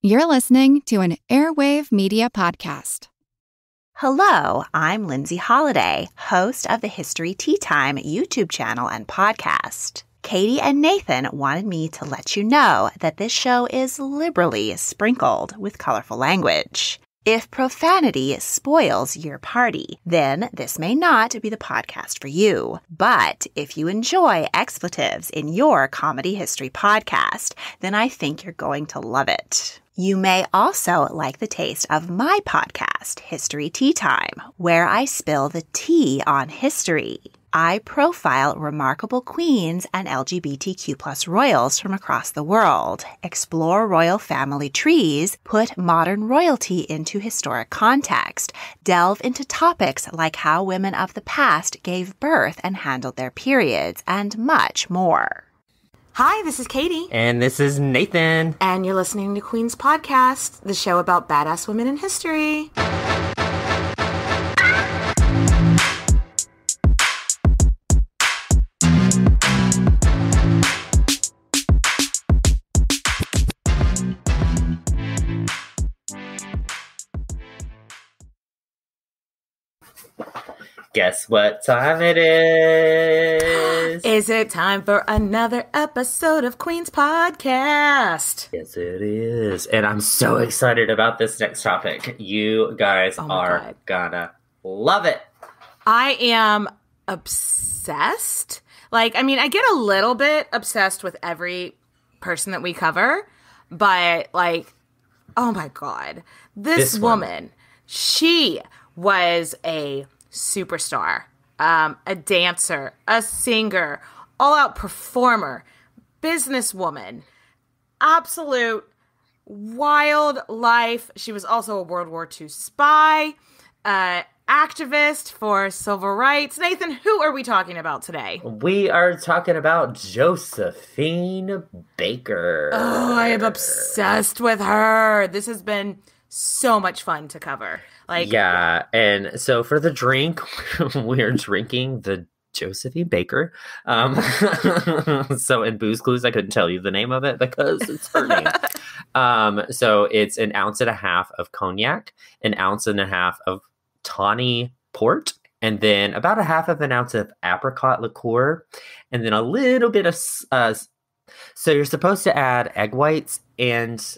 You're listening to an Airwave Media Podcast. Hello, I'm Lindsay Holiday, host of the History Tea Time YouTube channel and podcast. Katie and Nathan wanted me to let you know that this show is liberally sprinkled with colorful language. If profanity spoils your party, then this may not be the podcast for you. But if you enjoy expletives in your comedy history podcast, then I think you're going to love it. You may also like the taste of my podcast, History Tea Time, where I spill the tea on history. I profile remarkable queens and LGBTQ+ royals from across the world, explore royal family trees, put modern royalty into historic context, delve into topics like how women of the past gave birth and handled their periods, and much more. Hi, this is Katie. And this is Nathan. And you're listening to Queen's Podcast, the show about badass women in history. Guess what time it is? Is it time for another episode of Queen's Podcast? Yes, it is. And I'm so excited about this next topic. You guys are gonna love it. I am obsessed. I get a little bit obsessed with every person that we cover, but oh my God. This woman, she was a superstar, a dancer, a singer, all-out performer, businesswoman, absolute wild life. She was also a World War II spy, activist for civil rights. Nathan, who are we talking about today? We are talking about Josephine Baker. Oh, I am obsessed with her. This has been so much fun to cover. Yeah, and so for the drink, we're drinking the Josephine Baker. So in Booze Clues, I couldn't tell you the name of it because it's her name. So it's 1.5 ounces of cognac, 1.5 ounces of tawny port, and then about 1/2 ounce of apricot liqueur, and then a little bit of so you're supposed to add egg whites and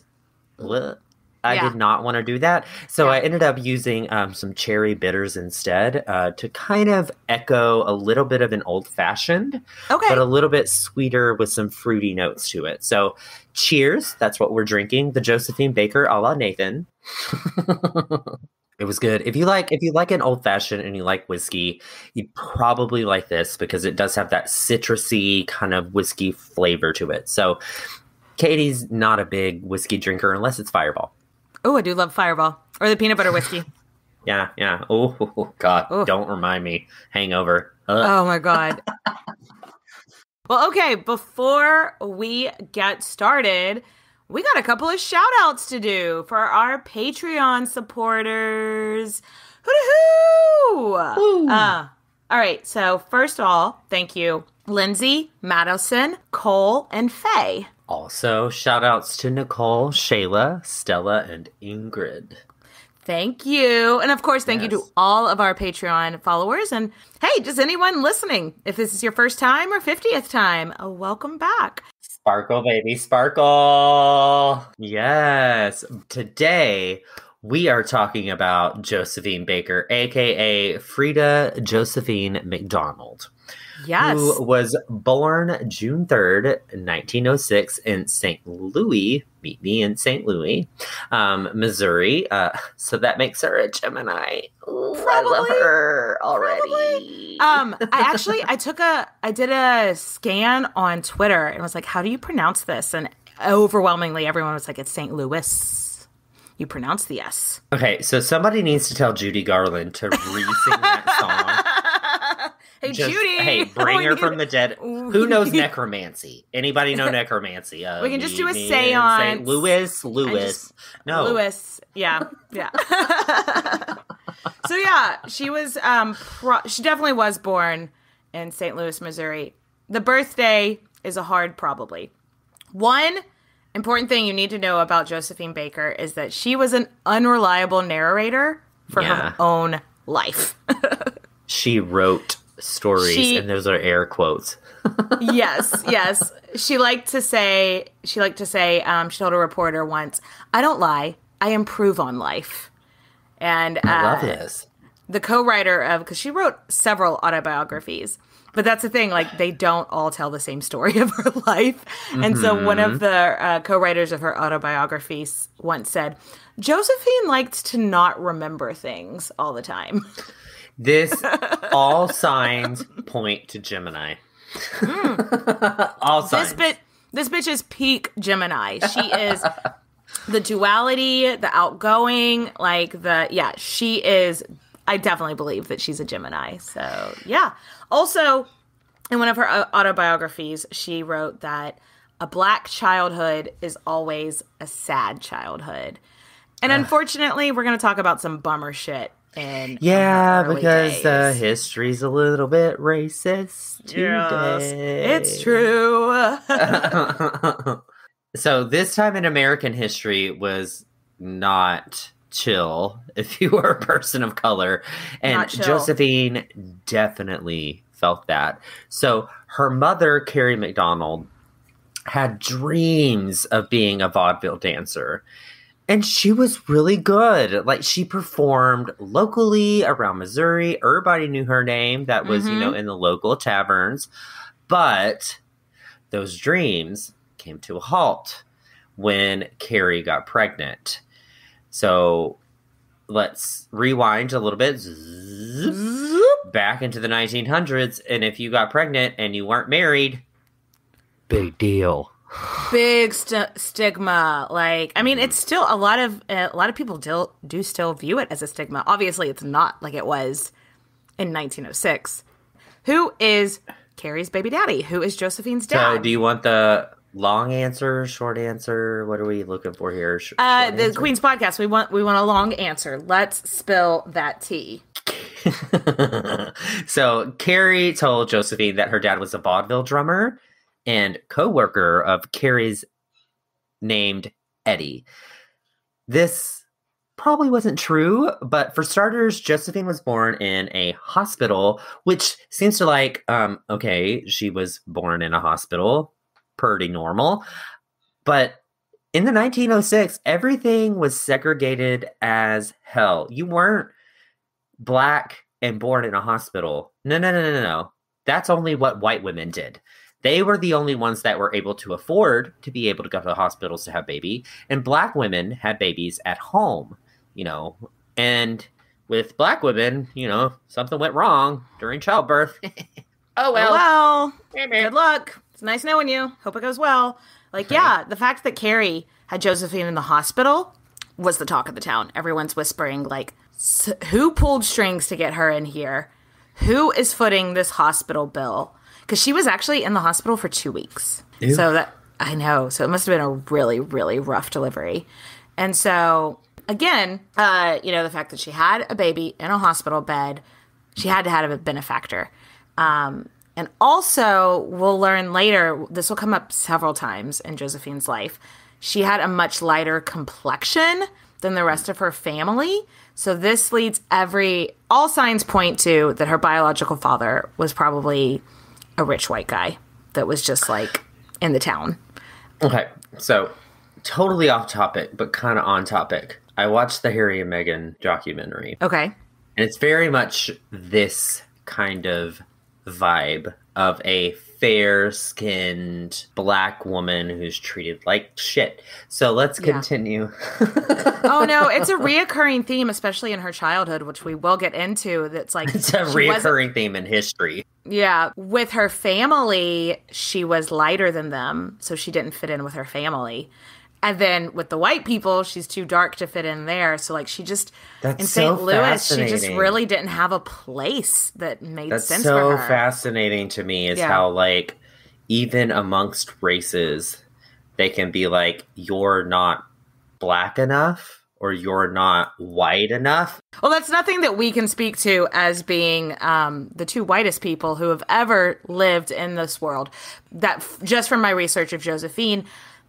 I did not want to do that. So I ended up using some cherry bitters instead to kind of echo a little bit of an old-fashioned, but a little bit sweeter with some fruity notes to it. So cheers. That's what we're drinking. The Josephine Baker a la Nathan. It was good. If you like an old-fashioned and you like whiskey, you'd probably like this because it does have that citrusy kind of whiskey flavor to it. So Katie's not a big whiskey drinker unless it's Fireball. Oh, I do love Fireball. Or the peanut butter whiskey. Yeah. Oh, God. Ooh. Don't remind me. Hangover. Oh, my God. Well, okay. Before we get started, we got a couple of shout-outs to do for our Patreon supporters. Hoo-hoo! All right. So, first of all, thank you, Lindsay, Madison, Cole, and Faye. Also, shout-outs to Nicole, Shayla, Stella, and Ingrid. Thank you. And of course, thank you to all of our Patreon followers. And hey, just anyone listening, if this is your first time or 50th time, welcome back. Sparkle, baby, sparkle. Yes. Today, we are talking about Josephine Baker, a.k.a. Frida Josephine McDonald. Yes. Who was born June 3rd, 1906 in St. Louis. Meet me in St. Louis, Missouri. So that makes her a Gemini. Ooh, I love her already. I did a scan on Twitter and was like, how do you pronounce this? And overwhelmingly, everyone was like, it's St. Louis. You pronounce the S. Okay, so somebody needs to tell Judy Garland to re-sing that song. Hey, Judy! Hey, bring her from the dead. Who knows necromancy? Anybody know necromancy? We can just do a seance. Louis. No. Louis. Yeah. So, yeah, she was, she definitely was born in St. Louis, Missouri. The birthday is a hard probably. One, important thing you need to know about Josephine Baker is that she was an unreliable narrator for her own life. She wrote stories, and those are air quotes. Yes. She told a reporter once, "I don't lie, I improve on life." And I love this. The co-writer of, because she wrote several autobiographies, but that's the thing, like, they don't all tell the same story of her life. And so one of the co-writers of her autobiographies once said, Josephine liked to not remember things all the time. This, all signs point to Gemini. All signs. This bitch is peak Gemini. She is the duality, the outgoing, she is, I definitely believe that she's a Gemini. So, yeah. Also, in one of her autobiographies, she wrote that a Black childhood is always a sad childhood. And unfortunately, we're going to talk about some bummer shit. Because history's a little bit racist today. Yes, it's true. So this time in American history was not chill if you were a person of color. And Josephine definitely felt that. So her mother, Carrie McDonald, had dreams of being a vaudeville dancer. And she was really good. Like, she performed locally around Missouri. Everybody knew her name. That was, in the local taverns. But those dreams came to a halt when Carrie got pregnant. So let's rewind a little bit. Back into the 1900s. And if you got pregnant and you weren't married, big deal. Big stigma. Like, I mean, it's still a lot of people do still view it as a stigma. Obviously, it's not like it was in 1906. Who is Carrie's baby daddy? Who is Josephine's dad? So, do you want the long answer, short answer? What are we looking for here? The answer? Queen's Podcast. We want a long answer. Let's spill that tea. So, Carrie told Josephine that her dad was a vaudeville drummer and co-worker of Carrie's named Eddie. This probably wasn't true, but for starters, Josephine was born in a hospital, which seems to she was born in a hospital, pretty normal. But in the 1906, everything was segregated as hell. You weren't Black and born in a hospital. No. That's only what white women did. They were the only ones that were able to afford to be able to go to the hospitals to have baby. And Black women had babies at home, And with Black women, something went wrong during childbirth. Oh, well. Good luck. It's nice knowing you. Hope it goes well. The fact that Carrie had Josephine in the hospital was the talk of the town. Everyone's whispering, who pulled strings to get her in here? Who is footing this hospital bill? Because she was actually in the hospital for 2 weeks. Ew. So I know. So it must have been a really, really rough delivery. And so, again, the fact that she had a baby in a hospital bed, she had to have a benefactor. And also, we'll learn later, this will come up several times in Josephine's life, she had a much lighter complexion than the rest of her family. So this leads all signs point to that her biological father was probably a rich white guy that was just in the town. Okay, so totally off topic, but kind of on topic. I watched the Harry and Meghan documentary. Okay. And it's very much this kind of vibe of a fair-skinned Black woman who's treated like shit. So let's continue. Oh, no, it's a reoccurring theme, especially in her childhood, which we will get into. It's a reoccurring theme in history. Yeah. With her family, she was lighter than them, so she didn't fit in with her family. And then with the white people, she's too dark to fit in there. So she just, in St. Louis, she just really didn't have a place that made sense for her. That's so fascinating to me is how even amongst races, they can be you're not Black enough or you're not white enough. Well, that's nothing that we can speak to as being the two whitest people who have ever lived in this world. That just from my research of Josephine,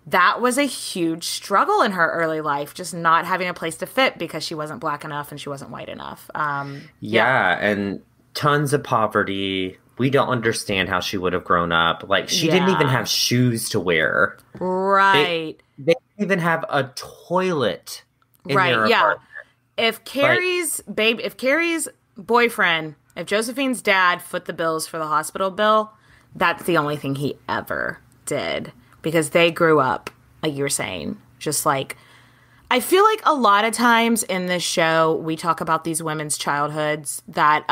that was a huge struggle in her early life, just not having a place to fit because she wasn't Black enough and she wasn't white enough. And tons of poverty. We don't understand how she would have grown up. Like, she didn't even have shoes to wear. Right. They didn't even have a toilet in their apartment. If Carrie's boyfriend, if Josephine's dad foot the bills for the hospital bill, that's the only thing he ever did. Because they grew up, like you were saying, just like, I feel like a lot of times in this show, we talk about these women's childhoods that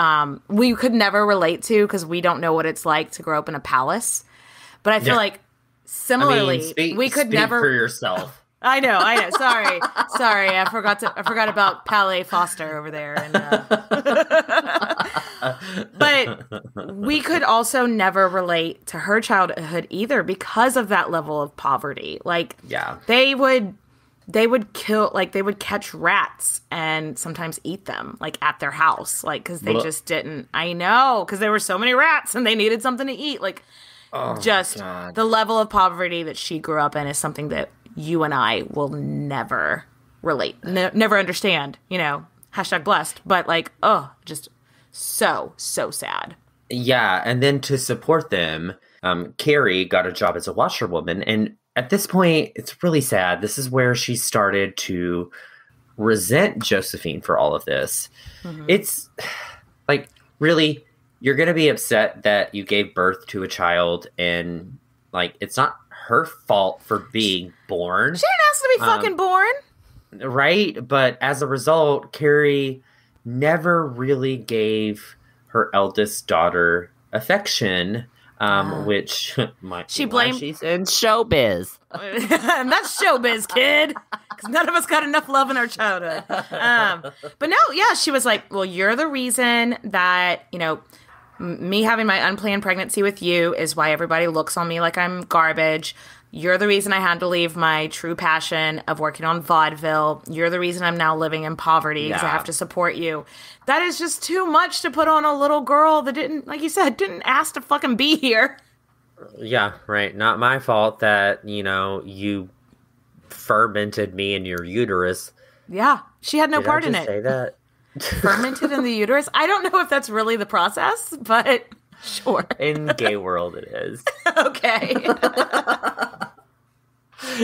we could never relate to because we don't know what it's like to grow up in a palace. But I feel like similarly, we could never. Speak for yourself. I know. Sorry. I forgot about Palais Foster over there. But we could also never relate to her childhood either because of that level of poverty. Like, they would kill, like, they would catch rats and sometimes eat them, like, at their house, like, because they just didn't. I know, because there were so many rats and they needed something to eat. Like, the level of poverty that she grew up in is something that you and I will never relate, never understand, #blessed, but like, just so sad. Yeah. And then to support them, Carrie got a job as a washerwoman. And at this point, it's really sad. This is where she started to resent Josephine for all of this. Mm-hmm. It's like, really, you're going to be upset that you gave birth to a child and, like, it's not her fault for being born. She didn't ask to be fucking born. Right? But as a result, Carrie never really gave her eldest daughter affection, which might she be why blamed. She's in showbiz. And that's showbiz, kid. Because none of us got enough love in our childhood. But no, she was like, well, you're the reason that, me having my unplanned pregnancy with you is why everybody looks on me like I'm garbage. You're the reason I had to leave my true passion of working on vaudeville. You're the reason I'm now living in poverty because I have to support you. That is just too much to put on a little girl that didn't, like you said, didn't ask to fucking be here. Yeah, right. Not my fault that, you fermented me in your uterus. Yeah, she had no part in it. Say that? Fermented in the uterus? I don't know if that's really the process, but sure. In gay world, it is. Okay.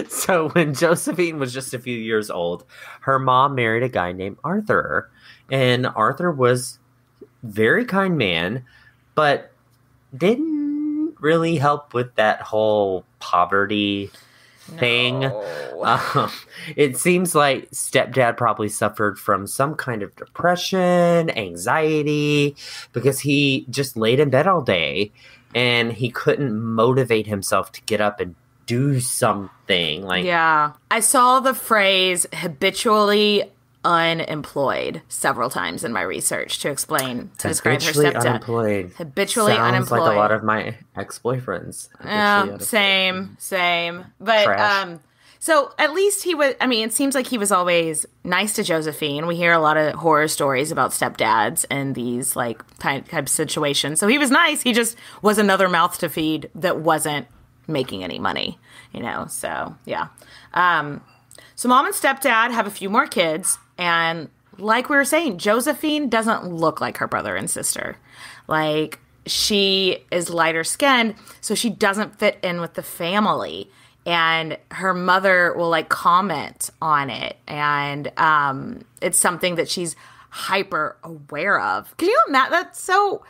So when Josephine was just a few years old, her mom married a guy named Arthur. And Arthur was a very kind man, but didn't really help with that whole poverty thing. It seems like stepdad probably suffered from some kind of depression, anxiety, because he just laid in bed all day and he couldn't motivate himself to get up and do something. I saw the phrase habitually unemployed several times in my research to describe her stepdad. Unemployed. Habitually Sounds unemployed. Like a lot of my ex-boyfriends. Yeah, same. But so at least he was. I mean, it seems like he was always nice to Josephine. We hear a lot of horror stories about stepdads and these like type of situations. So he was nice. He just was another mouth to feed that wasn't making any money. So yeah. So mom and stepdad have a few more kids. And like we were saying, Josephine doesn't look like her brother and sister. Like, she is lighter skinned, so she doesn't fit in with the family. And her mother will, like, comment on it. And it's something that she's hyper aware of. Can you imagine? That's so,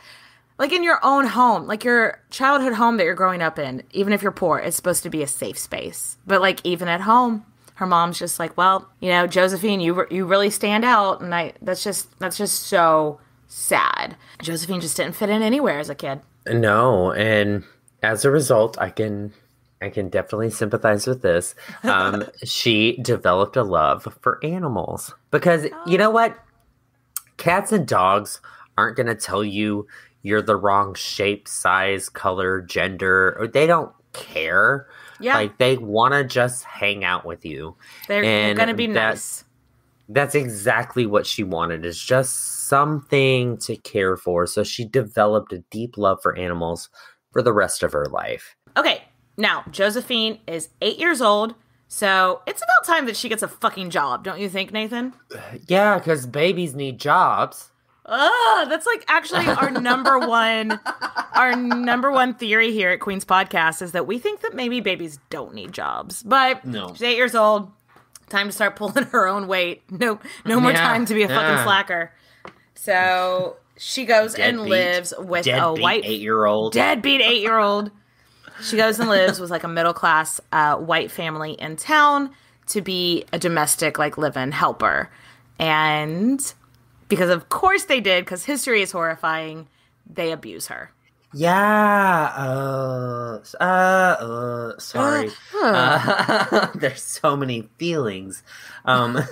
like, in your own home, like your childhood home that you're growing up in, even if you're poor, it's supposed to be a safe space. But, like, even at home, her mom's just like, well, Josephine, you really stand out, and that's just so sad. Josephine just didn't fit in anywhere as a kid. No, and as a result, I can definitely sympathize with this. She developed a love for animals because you know what, cats and dogs aren't going to tell you you're the wrong shape, size, color, gender, or they don't care. Yeah. Like, they want to just hang out with you. They're going to be nice. That's exactly what she wanted, is just something to care for. So she developed a deep love for animals for the rest of her life. Okay. Now, Josephine is 8 years old, so it's about time that she gets a fucking job, don't you think, Nathan? Yeah, because babies need jobs. That's like actually our number one theory here at Queen's Podcast is that we think that maybe babies don't need jobs. But No. she's 8 years old. Time to start pulling her own weight. No more time to be a fucking slacker. So she goes and lives with a white 8-year-old. Deadbeat 8-year-old. She goes and lives with like a middle class white family in town to be a domestic like live-in helper. And because of course they did, because history is horrifying, they abuse her. Yeah. Sorry. There's so many feelings. So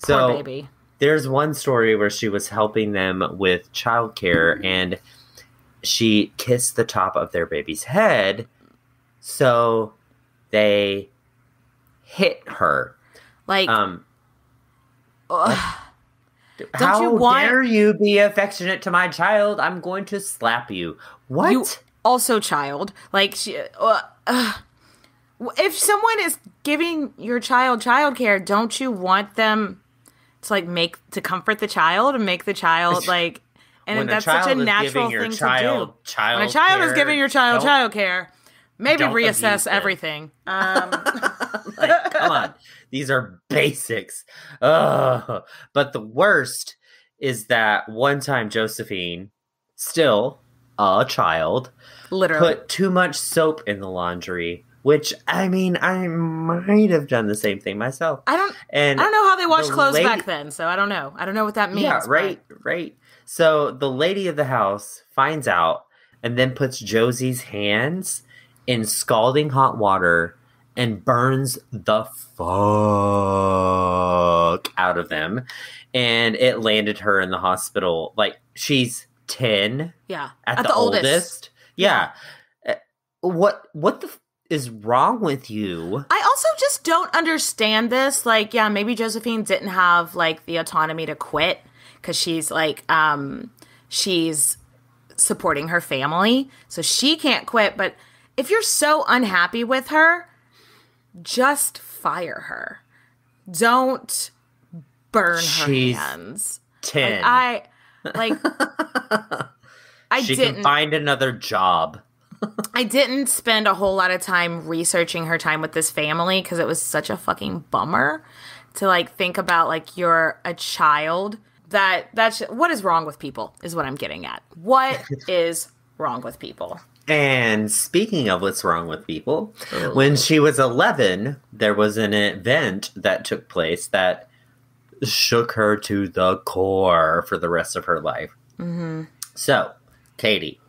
Poor baby. There's one story where she was helping them with childcare, and she kissed the top of their baby's head, so they hit her. Like, How dare you be affectionate to my child? I'm going to slap you. What? You also child. Like, if someone is giving your child childcare, don't you want them to like comfort the child and make the child like, and that's such a natural thing to do. When a child is giving your child childcare, maybe reassess everything. Like, come on. These are basics. Ugh. But the worst is that one time Josephine, still a child, literally put too much soap in the laundry. Which, I mean, I might have done the same thing myself. I don't know how they washed clothes back then, so I don't know. I don't know what that means. Yeah, right. So the lady of the house finds out and then puts Josie's hands in scalding hot water and burns the fuck out of them. And it landed her in the hospital. Like, she's 10. Yeah. At the oldest. Yeah. What the is wrong with you? I also just don't understand this. Like, yeah, maybe Josephine didn't have like the autonomy to quit because she's like, she's supporting her family, so she can't quit. But if you're so unhappy with her, just fire her. Don't burn her hands. 10. I she can find another job. I didn't spend a whole lot of time researching her time with this family because it was such a fucking bummer to like think about like you're a child. That's what is wrong with people is what I'm getting at. What is wrong with people? And speaking of what's wrong with people, when she was 11, there was an event that took place that shook her to the core for the rest of her life. Mm-hmm. So, Katie.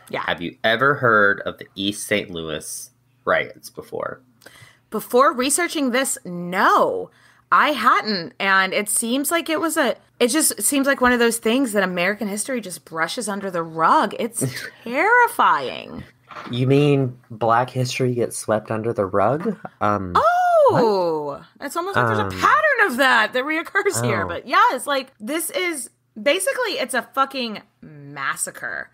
Yeah. Have you ever heard of the East St. Louis riots before? Before researching this, no, I hadn't. And it seems like it just seems like one of those things that American history just brushes under the rug. It's terrifying. You mean Black history gets swept under the rug? It's almost like there's a pattern of that reoccurs here. But yeah, it's like, this is basically, it's a fucking massacre.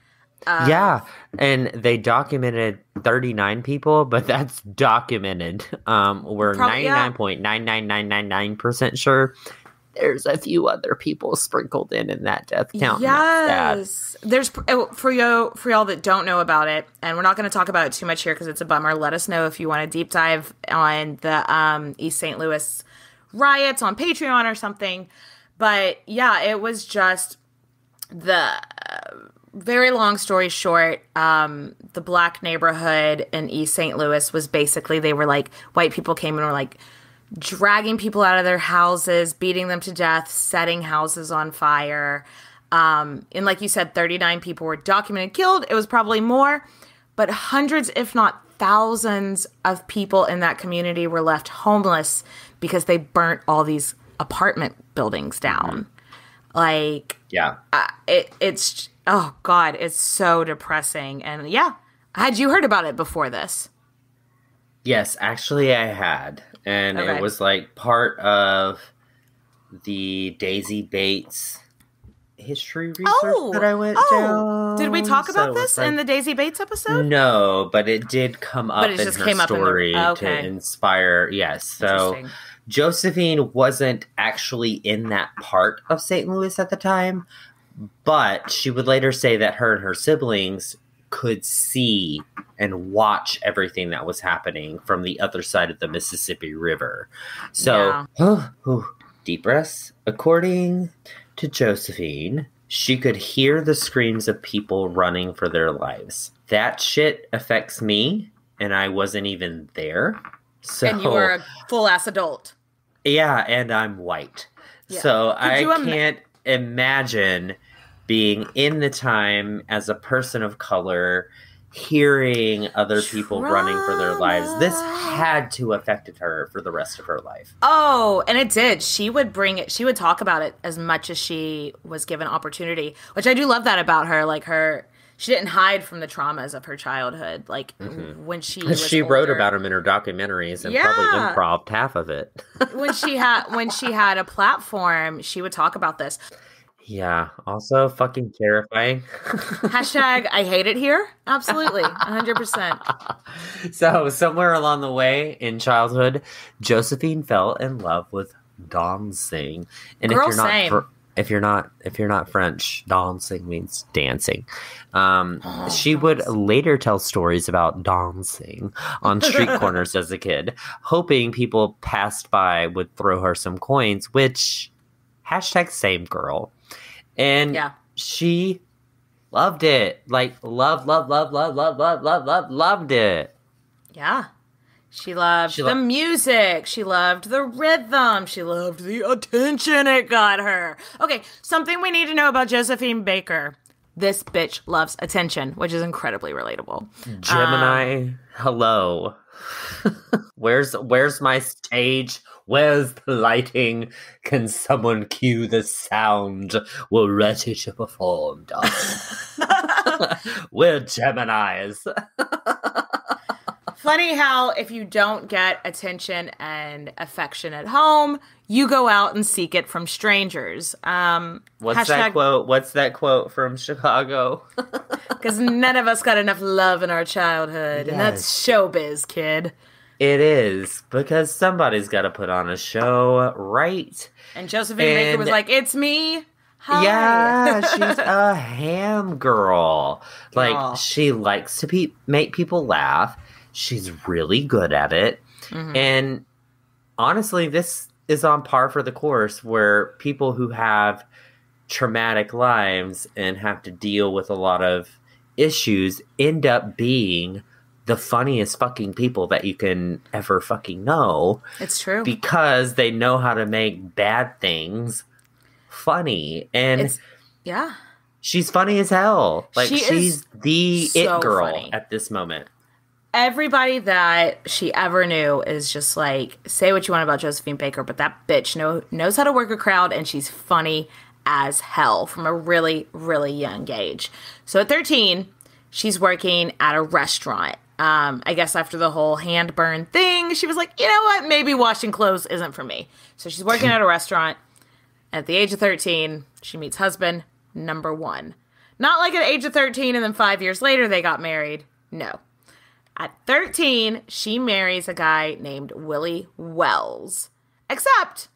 Yeah, and they documented 39 people, but that's documented. We're 99.99999% sure there's a few other people sprinkled in that death count. Yes, there's for y'all that don't know about it, and we're not going to talk about it too much here because it's a bummer. Let us know if you want a deep dive on the East St. Louis riots on Patreon or something. But yeah, it was just very long story short, the Black neighborhood in East St. Louis was basically, they were like, white people came and were like dragging people out of their houses, beating them to death, setting houses on fire. And like you said, 39 people were documented killed. It was probably more, but hundreds, if not thousands of people in that community were left homeless because they burnt all these apartment buildings down. Like, yeah, it's, oh God, it's so depressing. And yeah, had you heard about it before this? Yes, actually I had. And Okay. It was like part of the Daisy Bates history research that I went down. Did we talk about So this it's in the Daisy Bates episode? No, but it did come up in her story to inspire. Yes. So Josephine wasn't actually in that part of St. Louis at the time, but she would later say that her and her siblings could see and watch everything that was happening from the other side of the Mississippi River. So, deep breaths. According to Josephine, she could hear the screams of people running for their lives. That shit affects me, and I wasn't even there. So, and you were a full-ass adult. Yeah, and I'm white. Yeah. So I can't imagine being in the time as a person of color, hearing other people running for their lives. This had to have affected her for the rest of her life. Oh, and it did. She would bring it. She would talk about it as much as she was given opportunity, which I do love that about her. Like she didn't hide from the traumas of her childhood. Like when she wrote about them in her documentaries and probably improv half of it. when she had a platform, she would talk about this. Yeah. Also fucking terrifying. Hashtag I hate it here. Absolutely. 100%. So somewhere along the way in childhood, Josephine fell in love with dancing. And if you're not French, dancing means dancing. She would later tell stories about dancing on street corners as a kid, hoping people passed by would throw her some coins, which hashtag same girl. And she loved it. Like, loved it. Yeah. She loved the music. She loved the rhythm. She loved the attention it got her. Okay, something we need to know about Josephine Baker. This bitch loves attention, which is incredibly relatable. Gemini, hello. Where's my stage? Where's the lighting? Can someone cue the sound? We're ready to perform, darling. We're Geminis. Funny how if you don't get attention and affection at home, you go out and seek it from strangers. What's that quote? What's that quote from Chicago? Because none of us got enough love in our childhood, and that's showbiz, kid. It is, because somebody's got to put on a show, right? And Josephine Baker was like, it's me. Hi. Yeah, she's a ham girl. Like, she likes to make people laugh. She's really good at it. Mm-hmm. And honestly, this is on par for the course, where people who have traumatic lives and have to deal with a lot of issues end up being the funniest fucking people that you can ever fucking know. It's true. Because they know how to make bad things funny. And she's funny as hell. Like, she's the it girl funny at this moment. Everybody that she ever knew is just like, say what you want about Josephine Baker, but that bitch knows how to work a crowd, and she's funny as hell from a really, really young age. So at 13, she's working at a restaurant. I guess after the whole hand burn thing, she was like, you know what? Maybe washing clothes isn't for me. So she's working at a restaurant. At the age of 13, she meets husband number 1. Not like at the age of 13 and then 5 years later they got married. No. At 13, she marries a guy named Willie Wells. Except,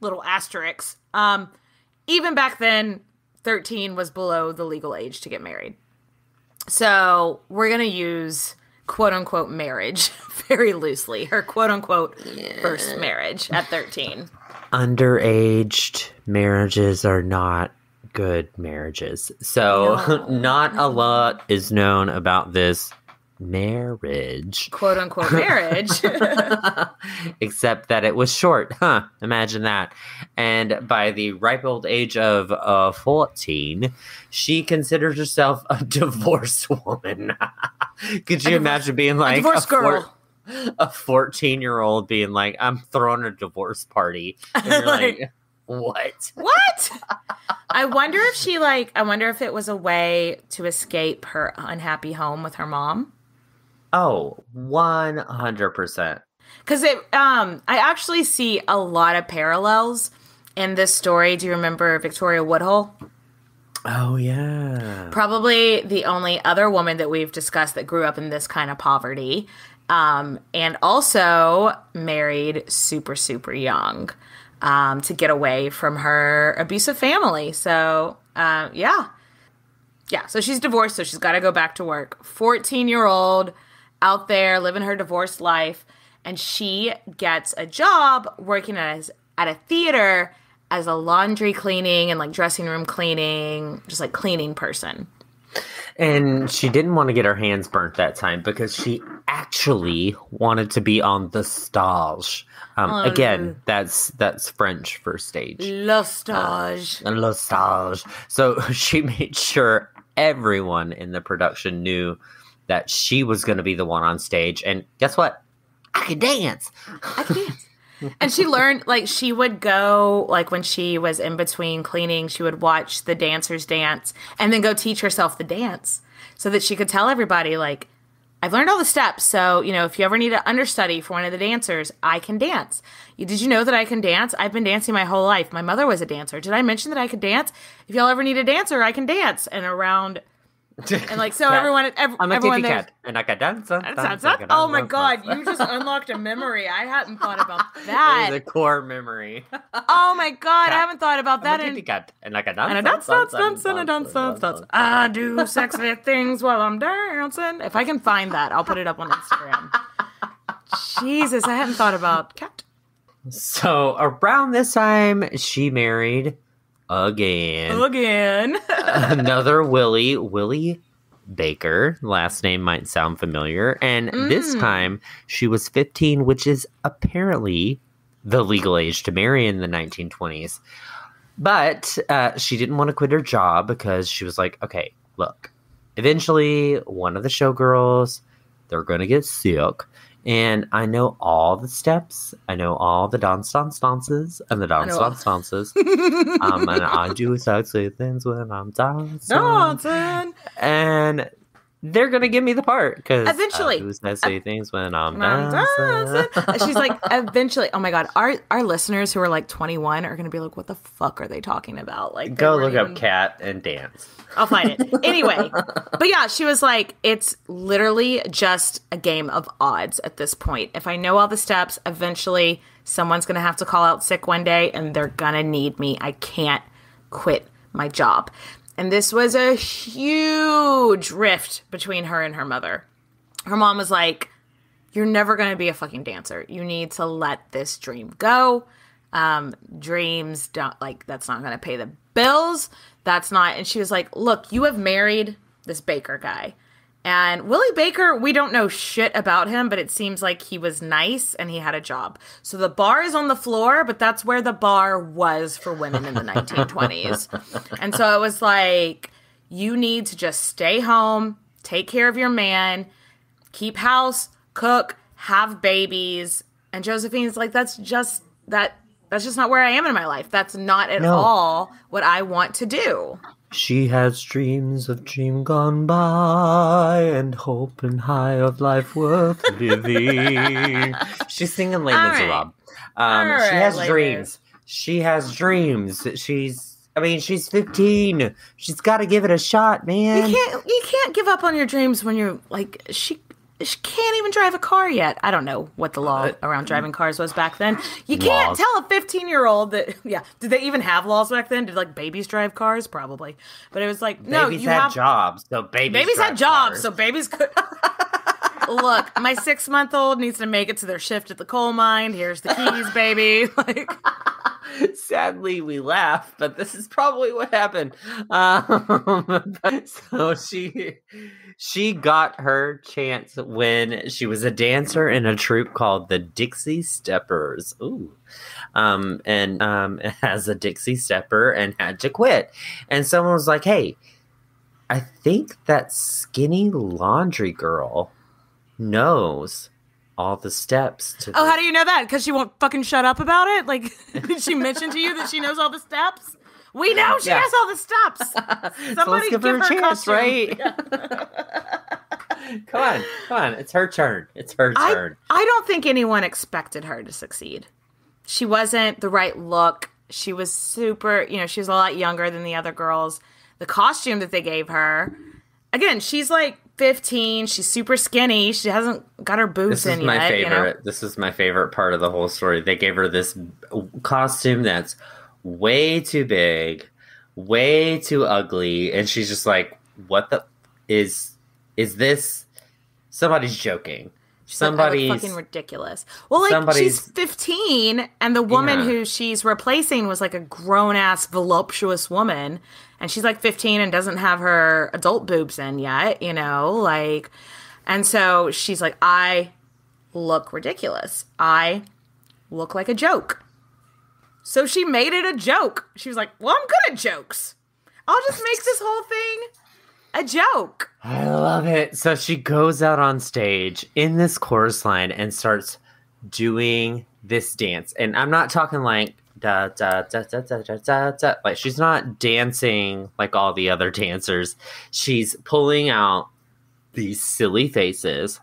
little asterisk, even back then, 13 was below the legal age to get married. So we're going to use quote-unquote marriage very loosely. Her quote-unquote first marriage at 13. Underaged marriages are not good marriages. So not a lot is known about this marriage. Quote-unquote marriage. Except that it was short. Imagine that. And by the ripe old age of 14, she considered herself a divorced woman. Could you imagine being like a girl? A 14-year-old being like, I'm throwing a divorce party. And you're like, what? What? I wonder if it was a way to escape her unhappy home with her mom. Oh, 100%. Because I actually see a lot of parallels in this story. Do you remember Victoria Woodhull? Oh, yeah. Probably the only other woman that we've discussed that grew up in this kind of poverty. And also married super, super young to get away from her abusive family. So, yeah. Yeah, so she's divorced, so she's got to go back to work. 14-year-old out there living her divorced life. And she gets a job working at a theater as a laundry cleaning and like dressing room cleaning, just like cleaning person. And she didn't want to get her hands burnt that time because she actually wanted to be on the stage. Again, that's French for stage. Le stage. Le stage. So she made sure everyone in the production knew that she was going to be the one on stage. And guess what? I could dance. And she learned, like, she would go, like, when she was in between cleaning, she would watch the dancers dance and then go teach herself the dance so that she could tell everybody, like, I've learned all the steps. So, you know, if you ever need an understudy for one of the dancers, I can dance. Did you know that I can dance? I've been dancing my whole life. My mother was a dancer. Did I mention that I could dance? If y'all ever need a dancer, I can dance. And around... And like, so everyone, I'm a everyone kitty there. cat, and I can dance. Oh my God, you just unlocked a memory. I hadn't thought about that. It was a core memory. Oh my God, I haven't thought about that. I'm a kitty cat, and I can dance. And I dance. I do sexy things while I'm dancing. If I can find that, I'll put it up on Instagram. Jesus, I hadn't thought about cat. So around this time, she married again. Another Willie Baker. Last name might sound familiar. And this time she was 15, which is apparently the legal age to marry in the 1920s. But she didn't want to quit her job because she was like, okay, look, eventually one of the showgirls, they're going to get sick. And I know all the steps. I know all the dances and the dances. And I do sexy things when I'm dancing. And they're going to give me the part because eventually I do sexy things when I'm dancing. She's like, eventually. Oh my God. Our listeners who are like 21 are going to be like, what the fuck are they talking about? Like, go look up cat and dance. I'll find it. Anyway, but yeah, she was like, it's literally just a game of odds at this point. If I know all the steps, eventually someone's going to have to call out sick one day and they're going to need me. I can't quit my job. And this was a huge rift between her and her mother. Her mom was like, you're never going to be a fucking dancer. You need to let this dream go. Dreams don't, like, that's not going to pay the bills. That's not. And she was like, look, you have married this Baker guy. And Willie Baker, we don't know shit about him, but it seems like he was nice and he had a job. So the bar is on the floor, but that's where the bar was for women in the 1920s. And so it was like, you need to just stay home, take care of your man, keep house, cook, have babies. And Josephine's like, that's just not where I am in my life. That's not at all what I want to do. She has dreams of dream gone by and hope and high of life worth living. She's singing Les Miserables. She has dreams. She has dreams. She's 15. She's got to give it a shot, man. You can't give up on your dreams when you're like, she can't even drive a car yet. I don't know what the law around driving cars was back then. You can't tell a 15-year-old that, yeah. Did they even have laws back then? Did, like, babies drive cars? Probably. But it was like, no, babies had jobs, so babies had jobs, so babies could... Look, my 6-month-old needs to make it to their shift at the coal mine. Here's the keys, baby. Like... Sadly, we laugh, but this is probably what happened. So she got her chance when she was a dancer in a troupe called the Dixie Steppers. Ooh. As a Dixie Stepper and had to quit. And someone was like, hey, I think that skinny laundry girl knows all the steps to how do you know that? Because she won't fucking shut up about it? Like, did she mention to you that she knows all the steps? We know she has all the steps. Somebody so let's give her a chance, costume. Right? Yeah. Come on. It's her turn. I don't think anyone expected her to succeed. She wasn't the right look. She was super, she was a lot younger than the other girls. the costume that they gave her. Again, she's like 15. She's super skinny. She hasn't got her boobs in yet. You know? This is my favorite part of the whole story. They gave her this costume that's way too big, way too ugly, and she's just like, "What the is this?" Somebody's joking. Somebody's fucking ridiculous. Well, like she's 15, and the woman who she's replacing was like a grown-ass, voluptuous woman, and she's like 15 and doesn't have her adult boobs in yet, you know, like, and so she's like, I look ridiculous. I look like a joke. So she made it a joke. She was like, well, I'm good at jokes. I'll just make this whole thing a joke. I love it. So she goes out on stage in this chorus line and starts doing this dance. And I'm not talking like da da da da da da da da. Like she's not dancing like all the other dancers. She's pulling out these silly faces,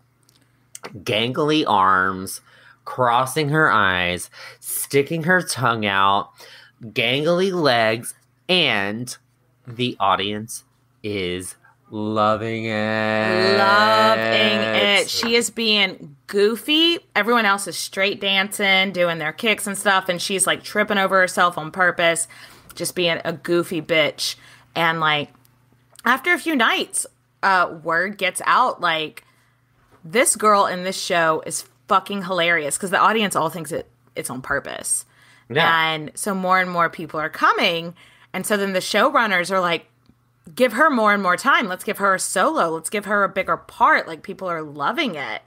gangly arms, crossing her eyes, sticking her tongue out, gangly legs, and the audience is loving it. Loving it. She is being goofy. Everyone else is straight dancing, doing their kicks and stuff, and she's like tripping over herself on purpose, just being a goofy bitch. And like after a few nights, word gets out like this girl in this show is fucking hilarious because the audience all thinks it's on purpose. Yeah. And so more and more people are coming, and so then the showrunners are like, give her more and more time. Let's give her a solo. Let's give her a bigger part. Like, people are loving it.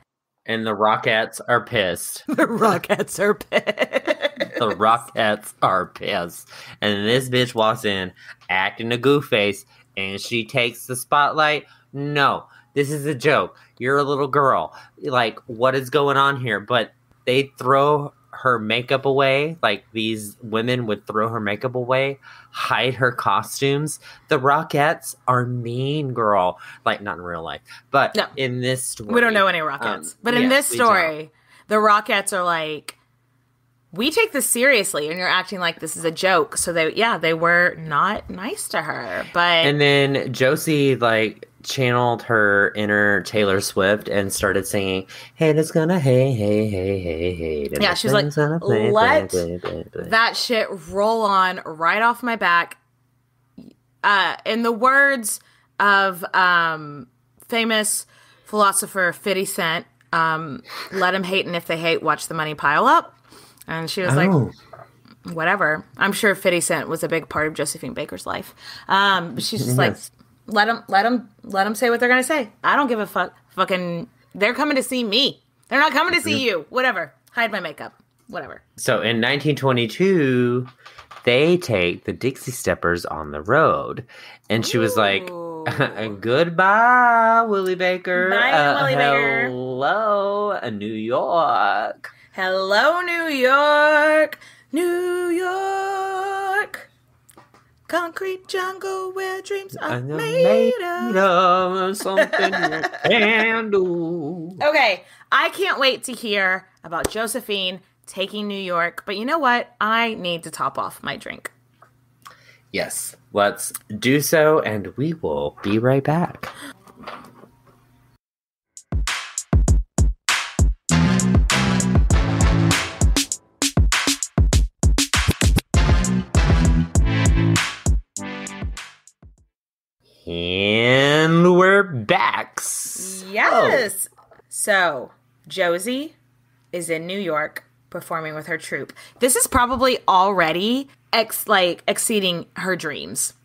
And the Rockettes are pissed. The Rockettes are pissed. The Rockettes are pissed. And this bitch walks in acting a goof face, and she takes the spotlight. No, this is a joke. You're a little girl. Like, what is going on here? But they throw her makeup away. Like, these women would throw her makeup away, hide her costumes. The Rockettes are mean, girl. Like, not in real life, but no, in this story. We don't know any Rockettes. But in this story, the Rockettes are like, we take this seriously, and you're acting like this is a joke. So they were not nice to her. But and then Josie, like, channeled her inner Taylor Swift and started singing, "Haters gonna hate, hate, hate, hate, hate." Yeah, she's like, let that shit roll on right off my back. In the words of famous philosopher 50 Cent, let them hate, and if they hate, watch the money pile up. And she was like, whatever. I'm sure 50 Cent was a big part of Josephine Baker's life. She's just like, let them say what they're going to say. I don't give a fuck. Fucking, they're coming to see me. They're not coming to see you. Whatever. Hide my makeup. Whatever. So in 1922, they take the Dixie Steppers on the road. And she was like, goodbye, Willie Baker. Bye, Willie Baker. Hello, New York. Hello, New York. New York. Concrete jungle where dreams are made of something you can do. Okay, I can't wait to hear about Josephine taking New York. But you know what? I need to top off my drink. Yes, let's do so, and we will be right back. And we're back. Yes. So, Josie is in New York performing with her troupe. This is probably already exceeding her dreams.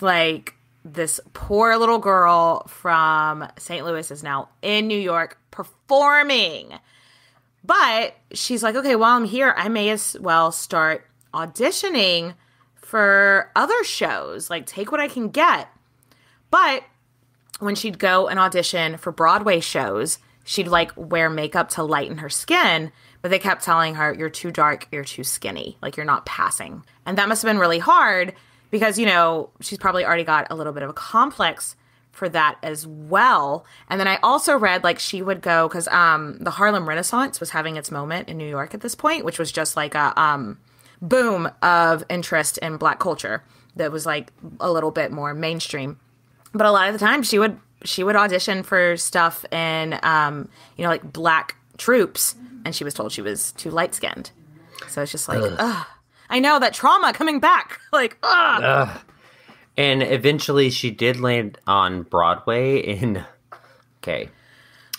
Like, this poor little girl from St. Louis is now in New York performing. But she's like, okay, while I'm here, I may as well start auditioning for other shows. Like, take what I can get. But when she'd go and audition for Broadway shows, she'd like wear makeup to lighten her skin, but they kept telling her, you're too dark, you're too skinny, like you're not passing. And that must have been really hard because, you know, she's probably already got a little bit of a complex for that as well. And then I also read like she would go, because the Harlem Renaissance was having its moment in New York at this point, which was just like a boom of interest in Black culture that was like a little bit more mainstream. But a lot of the time she would audition for stuff in, like Black troops, and she was told she was too light-skinned. So it's just like, ugh. I know, that trauma coming back. Like, ugh. Ugh. And eventually she did land on Broadway in... Okay.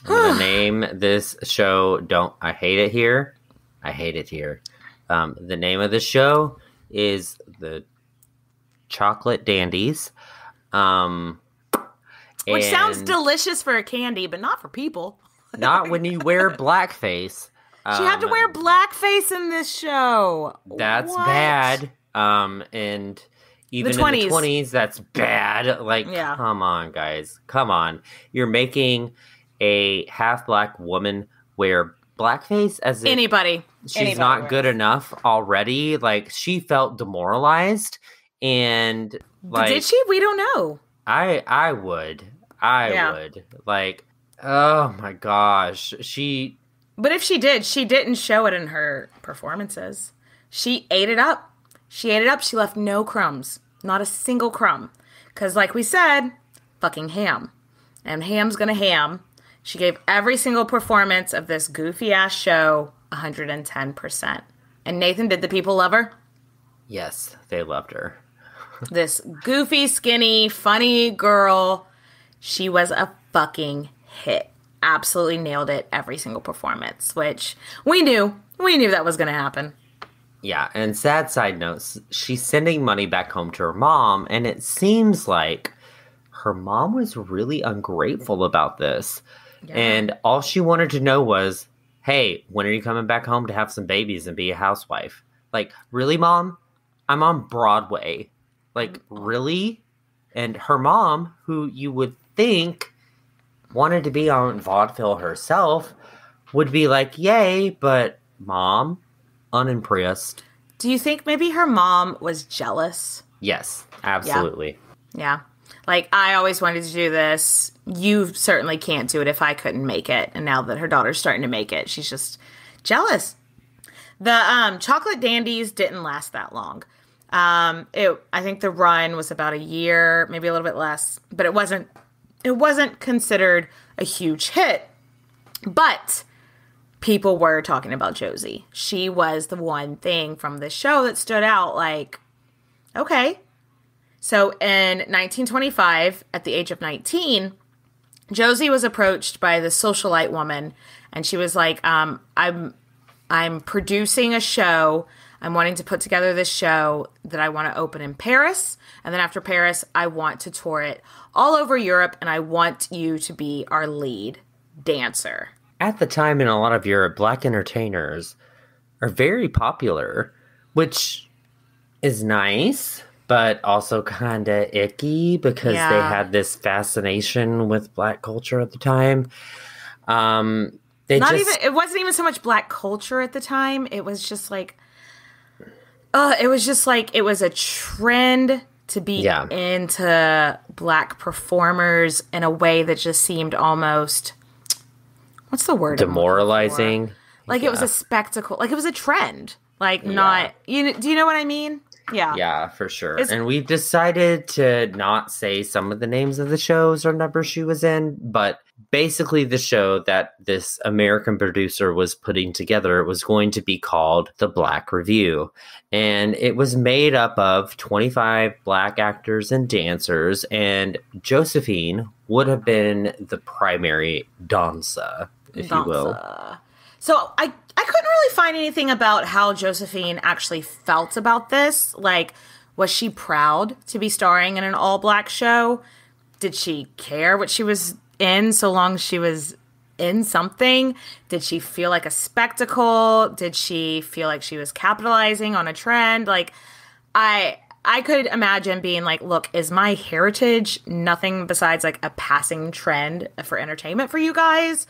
I'm going to name this show... I hate it here. I hate it here. The name of the show is The Chocolate Dandies. Which sounds delicious for a candy, but not for people. Not when you wear blackface. She had to wear blackface in this show. That's What? bad. And even in the 20s, that's bad. Like, Come on, guys. Come on. You're making a half-Black woman wear blackface as if anybody. Not good enough already. Like, she felt demoralized. And, like... Did she? We don't know. I would. I would. Like, oh my gosh. But if she did, she didn't show it in her performances. She ate it up. She left no crumbs. Not a single crumb. Because like we said, fucking ham. And ham's gonna ham. She gave every single performance of this goofy-ass show 110%. And Nathan, did the people love her? Yes, they loved her. This goofy, skinny, funny girl. She was a fucking hit. Absolutely nailed it every single performance, which we knew that was going to happen. Yeah, and sad side notes, she's sending money back home to her mom, and it seems like her mom was really ungrateful about this. Yeah. And all she wanted to know was, hey, when are you coming back home to have some babies and be a housewife? Like, really, Mom? I'm on Broadway. Like, really? And her mom, who you would think wanted to be on vaudeville herself, would be like, yay, but Mom, unimpressed. Do you think maybe her mom was jealous? Yes, absolutely. Yeah. Like, I always wanted to do this. You certainly can't do it if I couldn't make it. And now that her daughter's starting to make it, she's just jealous. The Chocolate Dandies didn't last that long. I think the run was about a year, maybe a little bit less, but it wasn't considered a huge hit. But people were talking about Josie. She was the one thing from the show that stood out, like, okay. So in 1925, at the age of 19, Josie was approached by this socialite woman, and she was like, I'm producing a show. I'm wanting to put together this show that I want to open in Paris. And then after Paris, I want to tour it all over Europe, and I want you to be our lead dancer. At the time, in a lot of Europe, Black entertainers are very popular, which is nice, but also kind of icky because they had this fascination with Black culture at the time. It wasn't even so much Black culture at the time. It was just like, it was a trend to be into Black performers in a way that just seemed almost, what's the word? Demoralizing. Like it was a spectacle. Like it was a trend. Like not, do you know what I mean? Yeah. Yeah, for sure. And we've decided to not say some of the names of the shows or numbers she was in, but basically the show that this American producer was putting together was going to be called The Black Review. And it was made up of 25 Black actors and dancers, and Josephine would have been the primary dancer, if you will. So I couldn't really find anything about how Josephine actually felt about this. Like, was she proud to be starring in an all-Black show? Did she care what she was in so long as she was in something? Did she feel like a spectacle? Did she feel like she was capitalizing on a trend? Like, I could imagine being like, look, is my heritage nothing besides like a passing trend for entertainment for you guys?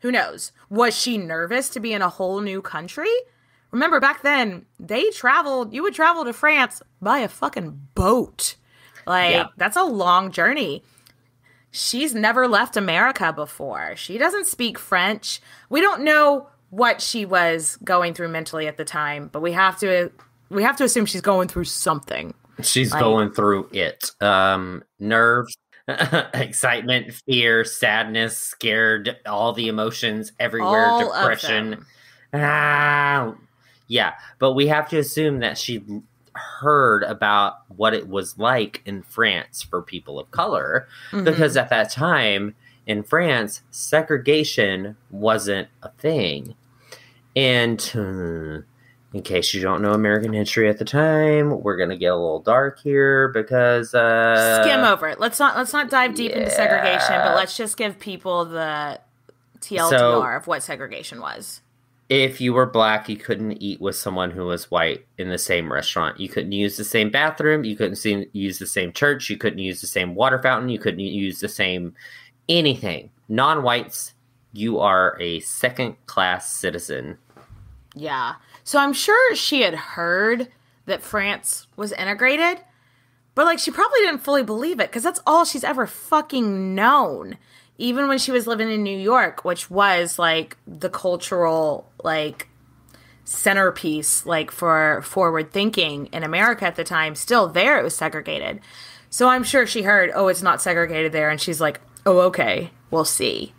Who knows? Was she nervous to be in a whole new country? Remember, back then, you would travel to France by a fucking boat. Like, that's a long journey. She's never left America before. She doesn't speak French. We don't know what she was going through mentally at the time, but we have to we have to assume she's going through something. She's going through it. Nerves, excitement, fear, sadness, scared, all the emotions everywhere, All depression. Yeah, but we have to assume that she heard about what it was like in France for people of color, because at that time in France, segregation wasn't a thing. And in case you don't know American history at the time, we're gonna get a little dark here because skim over it. Let's not dive deep into segregation, but let's just give people the TLDR of what segregation was. If you were black, you couldn't eat with someone who was white in the same restaurant. You couldn't use the same bathroom. You couldn't use the same church. You couldn't use the same water fountain. You couldn't use the same anything. Non-whites, you are a second-class citizen. Yeah. So I'm sure she had heard that France was integrated, but like she probably didn't fully believe it because that's all she's ever fucking known. Even when she was living in New York, which was like the cultural like centerpiece like for forward thinking in America at the time, still there it was segregated. So I'm sure she heard, oh, it's not segregated there, and she's like, oh, okay, we'll see.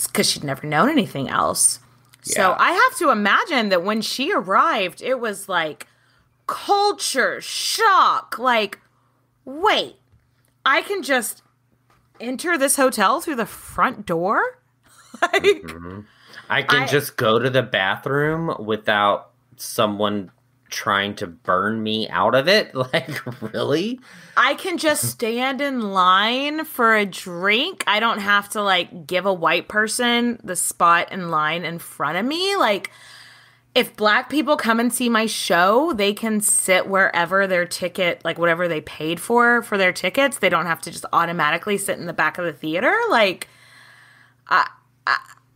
Because she'd never known anything else. Yeah. So I have to imagine that when she arrived, it was like culture shock. Like, wait, I can just enter this hotel through the front door? Like, I can just go to the bathroom without someone trying to burn me out of it? Like, really? I can just stand in line for a drink. I don't have to, like, give a white person the spot in line in front of me. Like, if black people come and see my show, they can sit wherever their ticket, like, whatever they paid for their tickets. They don't have to just automatically sit in the back of the theater. Like, I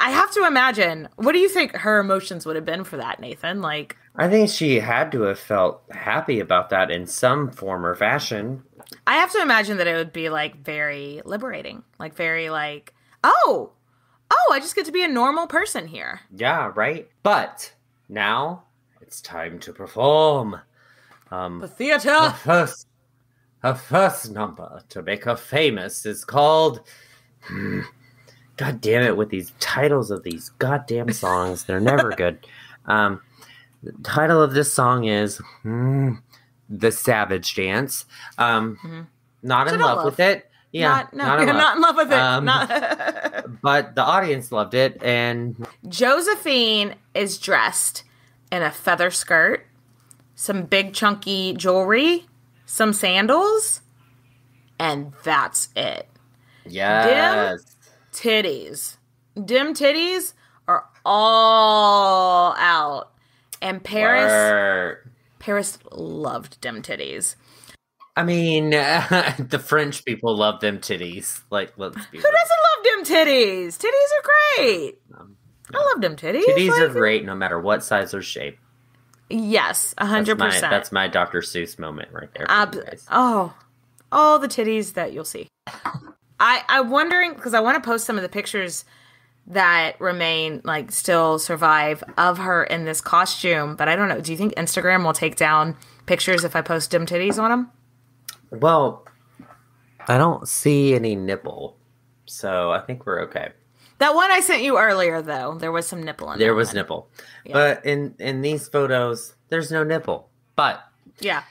have to imagine. What do you think her emotions would have been for that, Nathan? Like, I think she had to have felt happy about that in some form or fashion. I have to imagine that it would be, like, very liberating. Like, very, like, oh, I just get to be a normal person here. Yeah, right? But now it's time to perform. The theater. Her first number to make her famous is called... God damn it, with these titles of these goddamn songs. They're never good. The title of this song is The Savage Dance. Not in love with it. Yeah, not in love with it. But the audience loved it. And Josephine is dressed in a feather skirt, some big chunky jewelry, some sandals, and that's it. Yes. Dim titties are all out. And Paris loved dim titties. I mean, the French people love them titties. Like, let's be Who doesn't love dim titties? Titties are great. I love dim titties. Titties are great no matter what size or shape. Yes, 100%. That's my Dr. Seuss moment right there. All the titties that you'll see. I'm wondering, because I want to post some of the pictures that remain, like, still survive of her in this costume, but I don't know. Do you think Instagram will take down pictures if I post dim titties on them? Well, I don't see any nipple, so I think we're okay. That one I sent you earlier, though, there was some nipple in there. There was nipple. Yeah. But in these photos, there's no nipple. But yeah.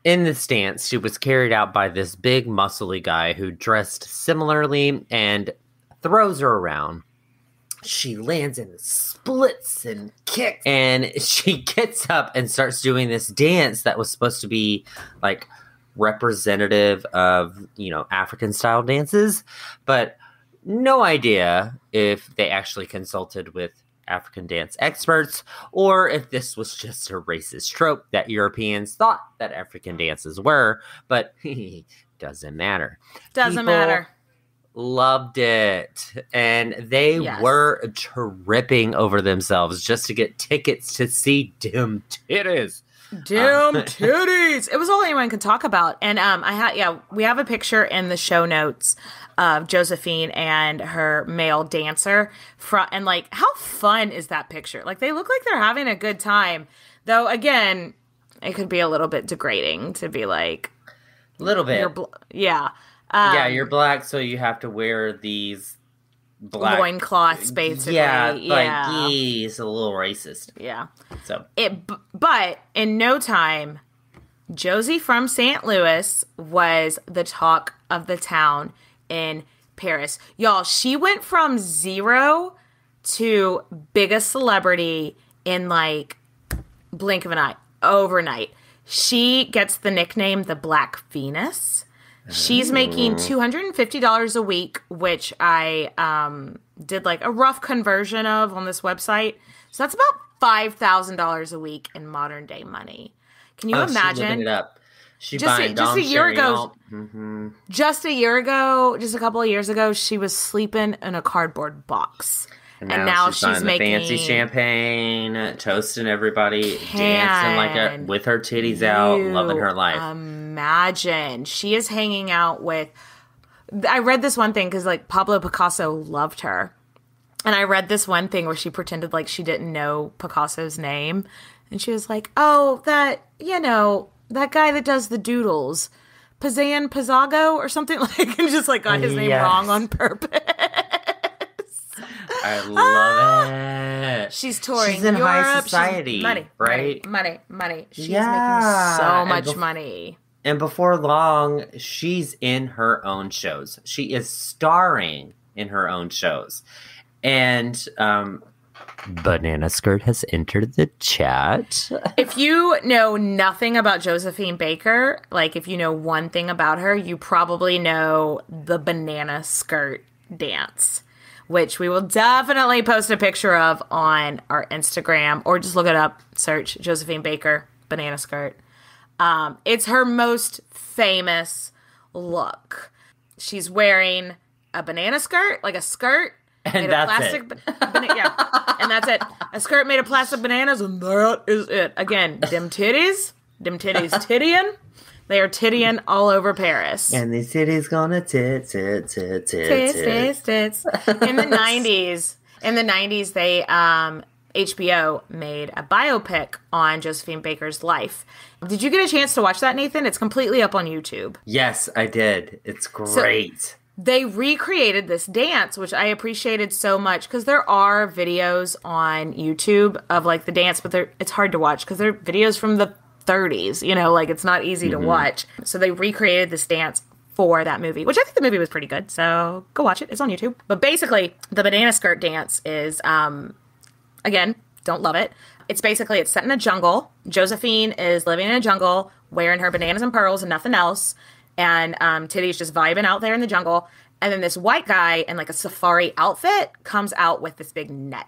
In this dance, she was carried out by this big, muscly guy who dressed similarly and throws her around. She lands and splits and kicks. And she gets up and starts doing this dance that was supposed to be, like, representative of, African-style dances. But no idea if they actually consulted with African dance experts, or if this was just a racist trope that Europeans thought that African dances were, but doesn't matter. Doesn't matter. Loved it, and they were tripping over themselves just to get tickets to see dim titties. Dim titties. It was all anyone could talk about. And we have a picture in the show notes of Josephine and her male dancer. And like, how fun is that picture? Like, they look like they're having a good time. Though, again, it could be a little bit degrading to be like, A little bit. Yeah. Yeah, you're black, so you have to wear these black loincloths, basically. Yeah, yeah. like, it's a little racist. Yeah. So, but in no time, Josie from St. Louis was the talk of the town in Paris. Y'all, she went from 0 to biggest celebrity in like blink of an eye, overnight. She gets the nickname the Black Venus. She's making $250 a week, which I did like a rough conversion of on this website. So that's about $5,000 a week in modern day money. Can you imagine? She's living it up. She just a year ago, mm-hmm. just a couple of years ago, she was sleeping in a cardboard box. And now she's making fancy champagne, toasting everybody, dancing like with her titties out, loving her life. Imagine she is hanging out with. I read this one thing because like Pablo Picasso loved her, and I read this one thing where she pretended like she didn't know Picasso's name, and she was like, "Oh, that guy that does the doodles, Pazan Pizzago or something like," and just like got his name wrong on purpose. I love it. She's touring. She's in Europe. high society, Money. She's making so much money. And before long, she's in her own shows. She is starring in her own shows. And Banana Skirt has entered the chat. If you know nothing about Josephine Baker, like if you know one thing about her, you probably know the Banana Skirt dance, which we will definitely post a picture of on our Instagram, or just look it up, search Josephine Baker, Banana Skirt. It's her most famous look. She's wearing a banana skirt, like a skirt. And that's it. And that's it. A skirt made of plastic bananas, and that is it. Again, them titties tittying. They are tittying all over Paris. And these titties gonna tits. Tits. In the 90s, they HBO made a biopic on Josephine Baker's life. Did you get a chance to watch that, Nathan? It's completely up on YouTube. Yes, I did. It's great. So, they recreated this dance, which I appreciated so much, because there are videos on YouTube of like the dance, but it's hard to watch because they're videos from the 30s, like it's not easy to watch. So they recreated this dance for that movie, which I think the movie was pretty good. So go watch it. It's on YouTube. But basically, the banana skirt dance is, again, don't love it. It's set in a jungle. Josephine is living in a jungle, wearing her bananas and pearls and nothing else. And Titty's just vibing out there in the jungle. And then this white guy in like a safari outfit comes out with this big net.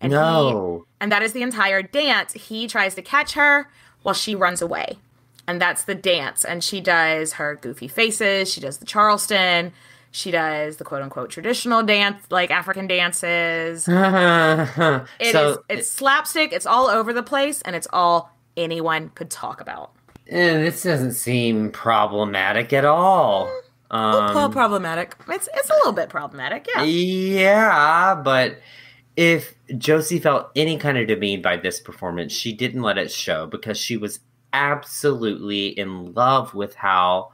And and that is the entire dance. He tries to catch her while she runs away. And that's the dance. And she does her goofy faces. She does the Charleston. She does the quote-unquote traditional dance, like African dances. It's slapstick. It's all over the place. And it's all anyone could talk about. This doesn't seem problematic at all. Problematic. It's a little bit problematic, yeah. Yeah, but if Josie felt any kind of demeaned by this performance, she didn't let it show, because she was absolutely in love with how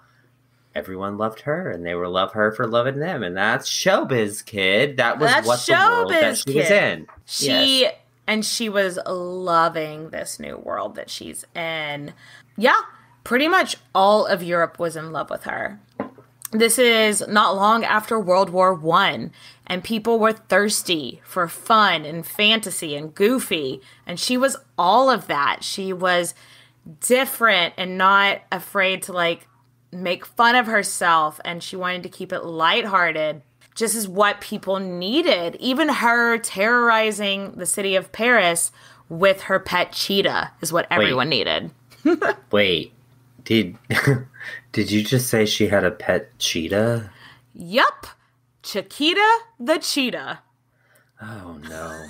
everyone loved her, and they were love her for loving them, and that's showbiz, kid. That's the world that she was in. She was loving this new world that she's in. Yeah, pretty much all of Europe was in love with her. This is not long after World War I, and people were thirsty for fun and fantasy and goofy, and she was all of that. She was different and not afraid to like make fun of herself, and she wanted to keep it lighthearted, just as what people needed. Even her terrorizing the city of Paris with her pet cheetah is what everyone needed. Wait, did you just say she had a pet cheetah? Yup, Chiquita the cheetah. Oh no.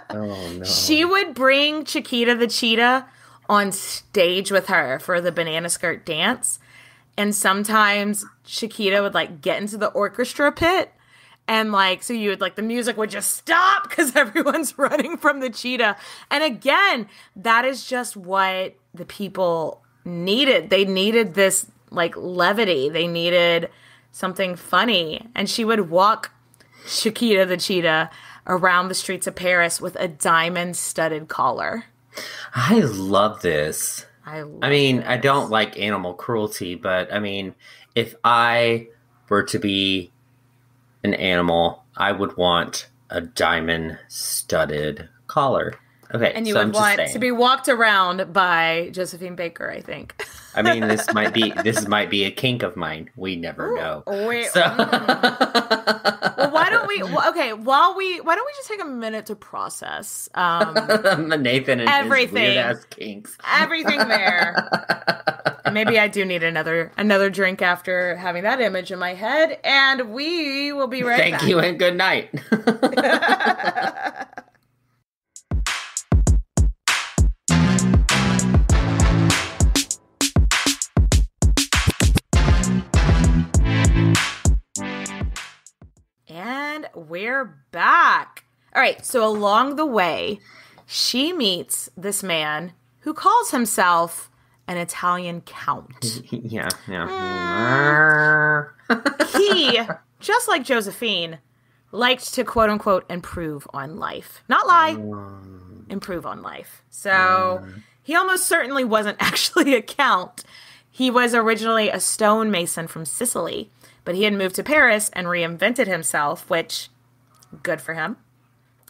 Oh no. She would bring Chiquita the cheetah on stage with her for the banana skirt dance. And sometimes Chiquita would like get into the orchestra pit And like, so you would like, the music would just stop because everyone's running from the cheetah. And again, that is just what the people needed. They needed this like levity. They needed something funny. And she would walk Chiquita the cheetah around the streets of Paris with a diamond-studded collar. I love this. I mean, this. I don't like animal cruelty, but I mean, if I were to be an animal, I would want a diamond-studded collar. Okay, and you so would I'm just want saying. to be walked around by Josephine Baker, I think. I mean, this might be a kink of mine. We never know. Wait, So, well, why don't we just take a minute to process Nathan and everything, his weird ass kinks, everything there. And maybe I do need another drink after having that image in my head, and we will be right back. Thank you and good night. And we're back. All right, so along the way, she meets this man who calls himself an Italian count. Yeah. He, just like Josephine, liked to quote unquote improve on life. Not lie, improve on life. So he almost certainly wasn't actually a count. He was originally a stonemason from Sicily, but he had moved to Paris and reinvented himself, which, good for him.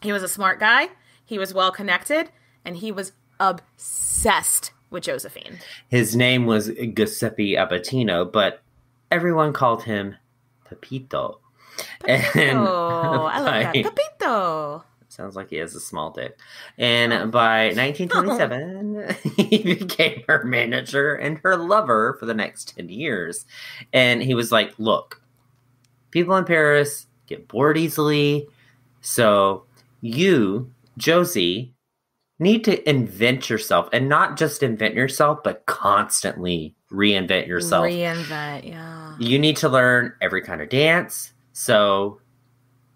He was a smart guy, he was well connected, and he was obsessed with Josephine. His name was Giuseppe Abatino, but everyone called him Pepito. Pepito. I love that. Pepito. Sounds like he has a small dick. And by 1927, he became her manager and her lover for the next 10 years. And he was like, look, people in Paris get bored easily. So you, Josie, need to invent yourself. And not just invent yourself, but constantly reinvent yourself. Reinvent, yeah. You need to learn every kind of dance. So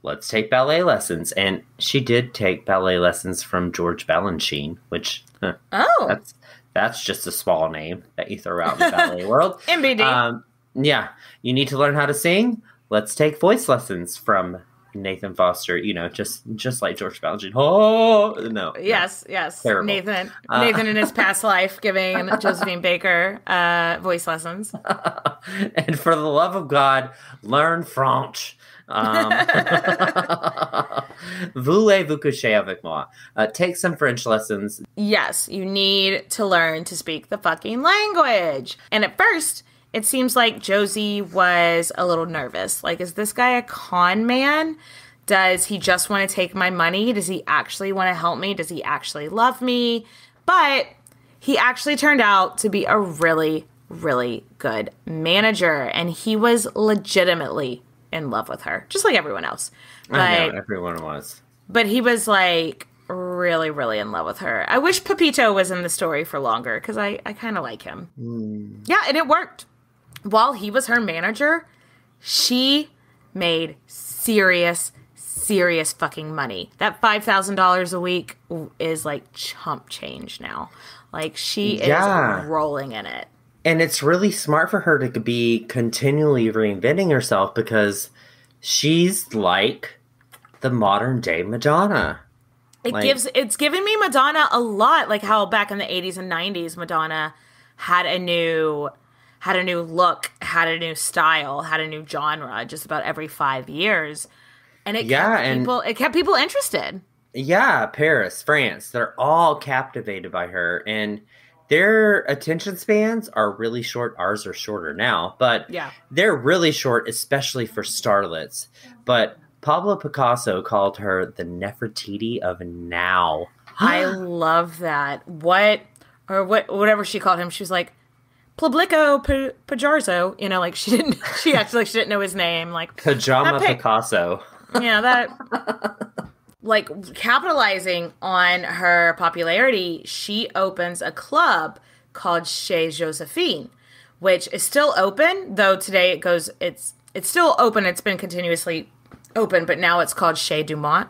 let's take ballet lessons. And she did take ballet lessons from George Balanchine, which that's just a small name that you throw out in the ballet world. MBD. Yeah, you need to learn how to sing. Let's take voice lessons from Nathan Foster. You know, just like George Balanchine. Oh no. Yes. Terrible. Nathan in his past life giving Josephine Baker voice lessons. And for the love of God, learn French. Voulez-vous coucher avec moi? Take some French lessons. Yes, you need to learn to speak the fucking language. And at first, it seems like Josie was a little nervous. Like, is this guy a con man? Does he just want to take my money? Does he actually want to help me? Does he actually love me? But he actually turned out to be a really, really good manager. And he was legitimately in love with her, just like everyone else. But, I know, everyone was. But he was like really, really in love with her. I wish Pepito was in the story for longer because I kind of like him. Yeah, and it worked. While he was her manager, she made serious fucking money. That $5,000 a week is like chump change now. Like she is rolling in it. And it's really smart for her to be continually reinventing herself because she's like the modern day Madonna. It's giving me Madonna a lot, like how back in the 80s and 90s Madonna had a new look, had a new style, had a new genre just about every 5 years. And it kept people interested. Yeah, Paris, France, they're all captivated by her, and their attention spans are really short. Ours are shorter now, but they're really short, especially for starlets. But Pablo Picasso called her the Nefertiti of now. I love that. Whatever she called him, she was like, Publico Pajarzo. You know, like she didn't know his name. Like Pajama Picasso. Yeah, that. Like, capitalizing on her popularity, she opens a club called Chez Josephine, which is still open, though today it's still open. It's been continuously open, but now it's called Chez Dumont.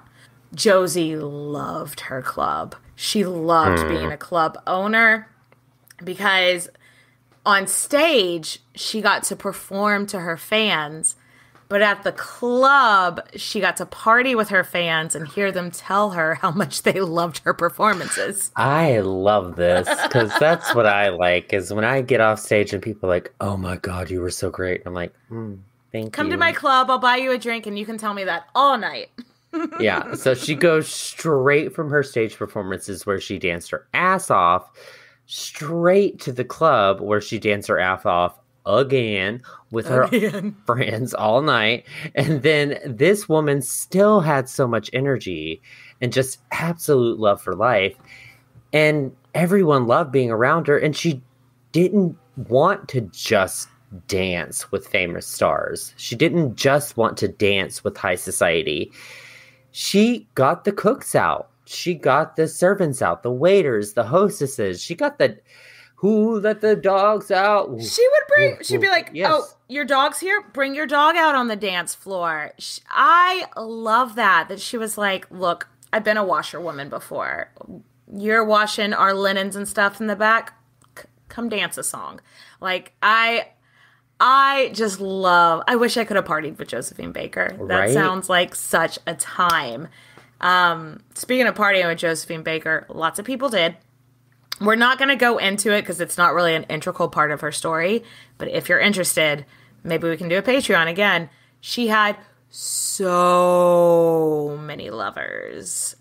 Josie loved her club. She loved being a club owner because on stage, she got to perform to her fans, but at the club, she got to party with her fans and hear them tell her how much they loved her performances. I love this because that's what I like is when I get off stage and people are like, oh my God, you were so great. I'm like, thank you. Come to my club, I'll buy you a drink and you can tell me that all night. Yeah, so she goes straight from her stage performances where she danced her ass off straight to the club where she danced her ass off again with her friends all night. And then this woman still had so much energy and just absolute love for life. And everyone loved being around her. And she didn't want to just dance with famous stars. She didn't just want to dance with high society. She got the cooks out. She got the servants out, the waiters, the hostesses. She got the who let the dogs out. She'd be like, oh, your dog's here? Bring your dog out on the dance floor. I love that she was like, look, I've been a washerwoman before. You're washing our linens and stuff in the back. Come dance a song. Like, I just love, I wish I could have partied with Josephine Baker. That sounds like such a time. Speaking of partying with Josephine Baker, lots of people did. We're not going to go into it because it's not really an integral part of her story. But if you're interested, maybe we can do a Patreon again. She had so many lovers.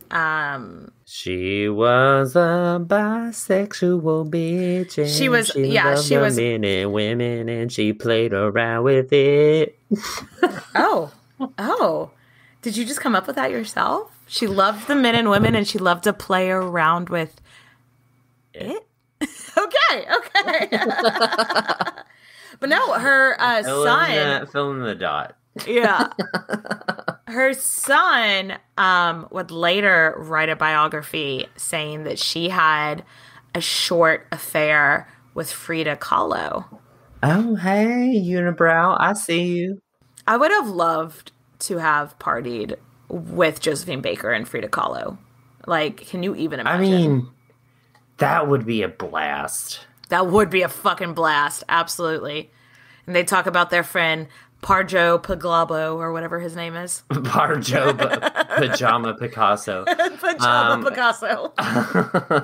She was a bisexual bitch. And she was men and women, and she played around with it. Oh, did you just come up with that yourself? She loved the men and women, and she loved to play around with it. Okay. But no, her son. Fill in the dot. Yeah. Her son would later write a biography saying that she had a short affair with Frida Kahlo. Oh, hey, unibrow. I see you. I would have loved to have partied with Josephine Baker and Frida Kahlo. Like, can you even imagine? I mean, that would be a blast. That would be a fucking blast. Absolutely. And they talk about their friend Parjo Paglabo or whatever his name is. Parjo Pajama Picasso. Pajama Picasso.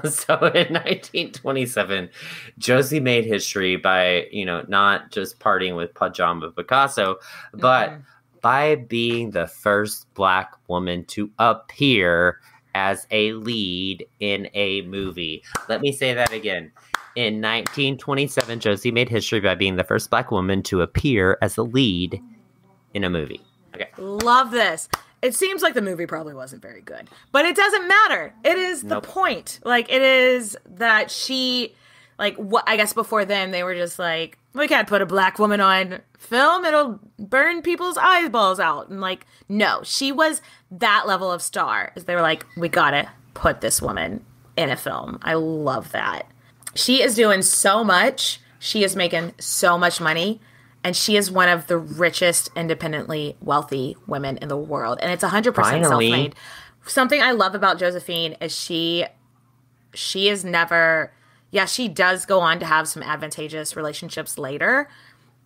So in 1927, Josie made history by, not just partying with Pajama Picasso, but by being the first Black woman to appear as a lead in a movie. Let me say that again. In 1927, Josie made history by being the first Black woman to appear as a lead in a movie. Okay. Love this. It seems like the movie probably wasn't very good, but it doesn't matter. It is the point. Like, it is that she, like, what I guess before then they were just like, we can't put a Black woman on film. It'll burn people's eyeballs out. And like, no, she was that level of star. They were like, we gotta put this woman in a film. I love that. She is doing so much. She is making so much money. And she is one of the richest, independently wealthy women in the world. And it's 100% self-made. Something I love about Josephine is she is never... Yeah, she does go on to have some advantageous relationships later.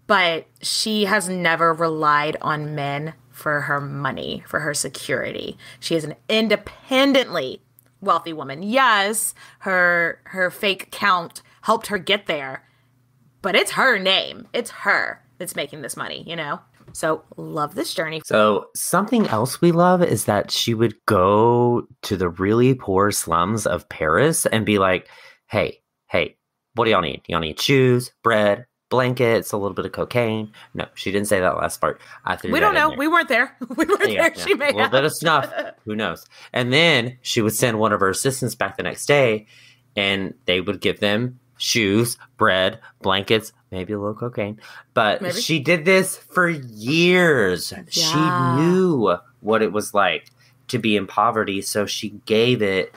But she has never relied on men for her money, for her security. She is an independently wealthy woman. Yes, her fake count helped her get there, but it's her name. It's her that's making this money, So love this journey. So something else we love is that she would go to the really poor slums of Paris and be like, hey, what do y'all need? Y'all need shoes, bread, blankets, a little bit of cocaine. No, she didn't say that last part. We don't know. We weren't there. Yeah. She may have. A little bit of snuff. Who knows? And then she would send one of her assistants back the next day, and they would give them shoes, bread, blankets, maybe a little cocaine. But she did this for years. Yeah. She knew what it was like to be in poverty, so she gave it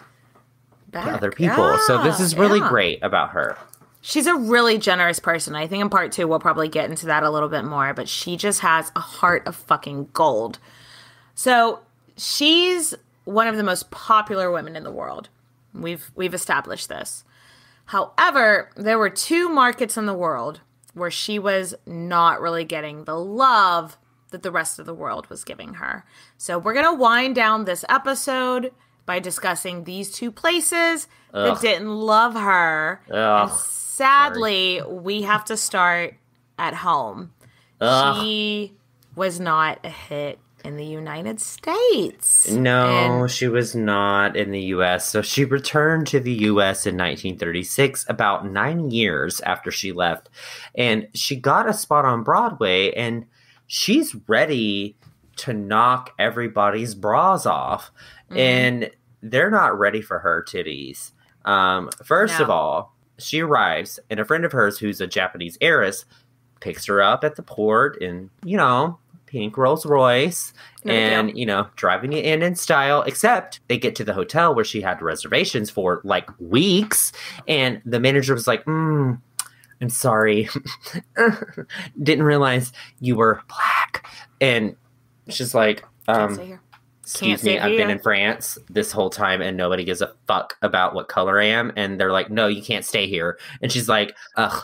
to other people. Yeah. So this is really great about her. She's a really generous person. I think in part 2, we'll probably get into that a little bit more, but she just has a heart of fucking gold. So she's one of the most popular women in the world. We've established this. However, there were 2 markets in the world where she was not really getting the love that the rest of the world was giving her. So we're going to wind down this episode by discussing these 2 places that didn't love her. And sadly, we have to start at home. She was not a hit in the United States. No, she was not in the U.S. So she returned to the U.S. in 1936, about 9 years after she left. And she got a spot on Broadway, and she's ready to knock everybody's bras off. And they're not ready for her titties. First of all, she arrives, and a friend of hers who's a Japanese heiress picks her up at the port in, pink Rolls Royce and, driving it in style, except they get to the hotel where she had reservations for like weeks. And the manager was like, I'm sorry. Didn't realize you were black. And she's like, excuse me, I've been in France this whole time and nobody gives a fuck about what color I am. And they're like, no, you can't stay here. And she's like, ugh.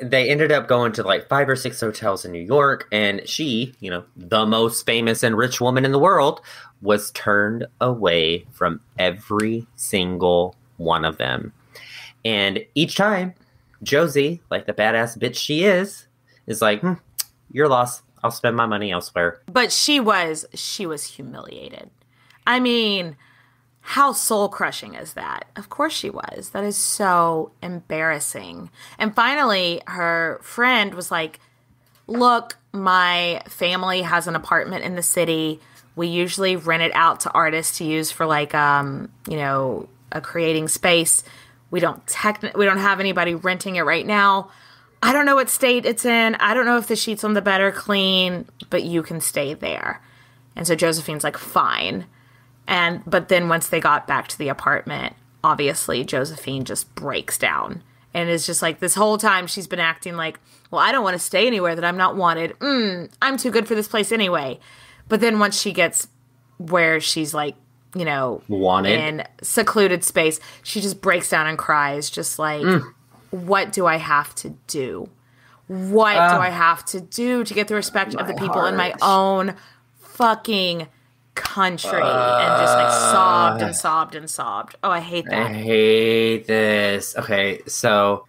They ended up going to like 5 or 6 hotels in New York, and she, the most famous and rich woman in the world, was turned away from every single one of them. And each time, Josie, like the badass bitch she is like, your loss. I'll spend my money elsewhere. But she was humiliated. I mean, how soul-crushing is that? Of course she was. That is so embarrassing. And finally, her friend was like, look, my family has an apartment in the city. We usually rent it out to artists to use for like, a creating space. We don't have anybody renting it right now. I don't know what state it's in. I don't know if the sheets on the bed are clean, but you can stay there. And so Josephine's like, fine. But then once they got back to the apartment, obviously Josephine just breaks down and is just like, this whole time she's been acting like, well, I don't want to stay anywhere that I'm not wanted. I'm too good for this place anyway. But then once she gets where she's like, wanted in secluded space, she just breaks down and cries, just like, what do I have to do? What do I have to do to get the respect of the people in my own fucking country? And just like sobbed and sobbed and sobbed. Oh, I hate that. I hate this. Okay, so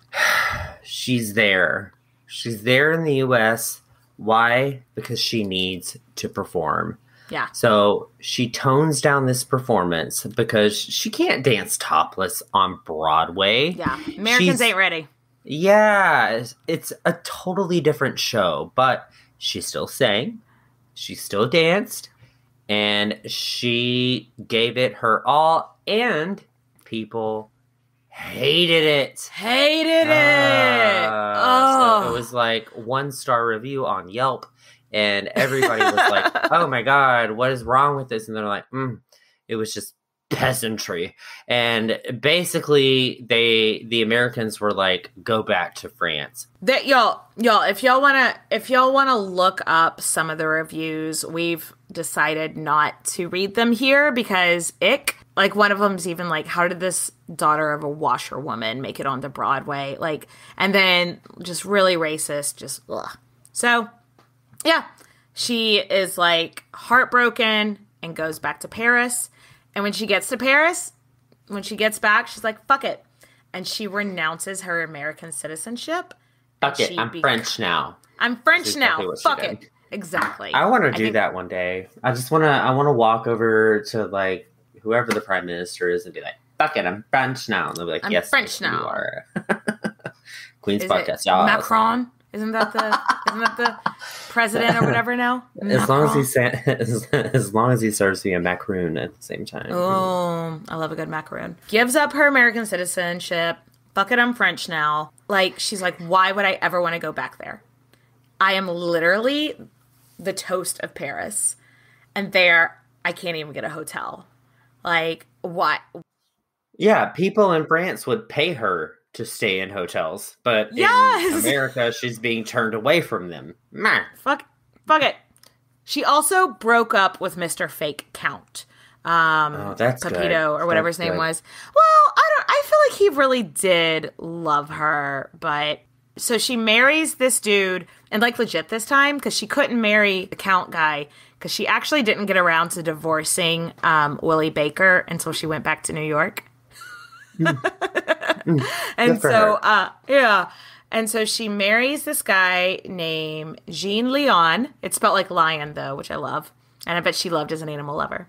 she's there. She's there in the U.S. Why? Because she needs to perform. Yeah. So she tones down this performance because she can't dance topless on Broadway. Yeah. Americans ain't ready. Yeah. It's a totally different show, but she still sang. She still danced. And she gave it her all. And people hated it. So it was like 1-star review on Yelp. And everybody was like, oh my God, what is wrong with this? And they're like, it was just peasantry. And basically the Americans were like, go back to France. That y'all, if y'all wanna look up some of the reviews, we've decided not to read them here because like one of them's even like, how did this daughter of a washerwoman make it onto Broadway? Like, and then just really racist, just ugh. So yeah, she is like heartbroken and goes back to Paris. And when she gets to Paris, when she gets back, she's like, fuck it. And she renounces her American citizenship. Fuck it, I'm French now. I'm French now. Fuck it. Exactly. I want to do that one day. I want to walk over to like whoever the prime minister is and be like, fuck it, I'm French now. And they'll be like, yes, French now. You are. Queen's is podcast. Macron? Isn't that the president or whatever now? As long as he starts being a macaroon at the same time. Oh, I love a good macaroon. Gives up her American citizenship. Fuck it, I'm French now. Like, she's like, why would I ever want to go back there? I am literally the toast of Paris. And there, I can't even get a hotel. Like, what? Yeah, people in France would pay her to stay in hotels, but in America, she's being turned away from them. Fuck it. She also broke up with Mr. Fake Count. That's Pepito good. or whatever That's his name good. was. Well, I feel like he really did love her, but so she marries this dude, and like legit this time, because she couldn't marry the Count guy, because she actually didn't get around to divorcing Willie Baker until she went back to New York. And so, yeah. And so she marries this guy named Jean Leon. It's spelled like lion, though, which I love. And I bet she loved as an animal lover.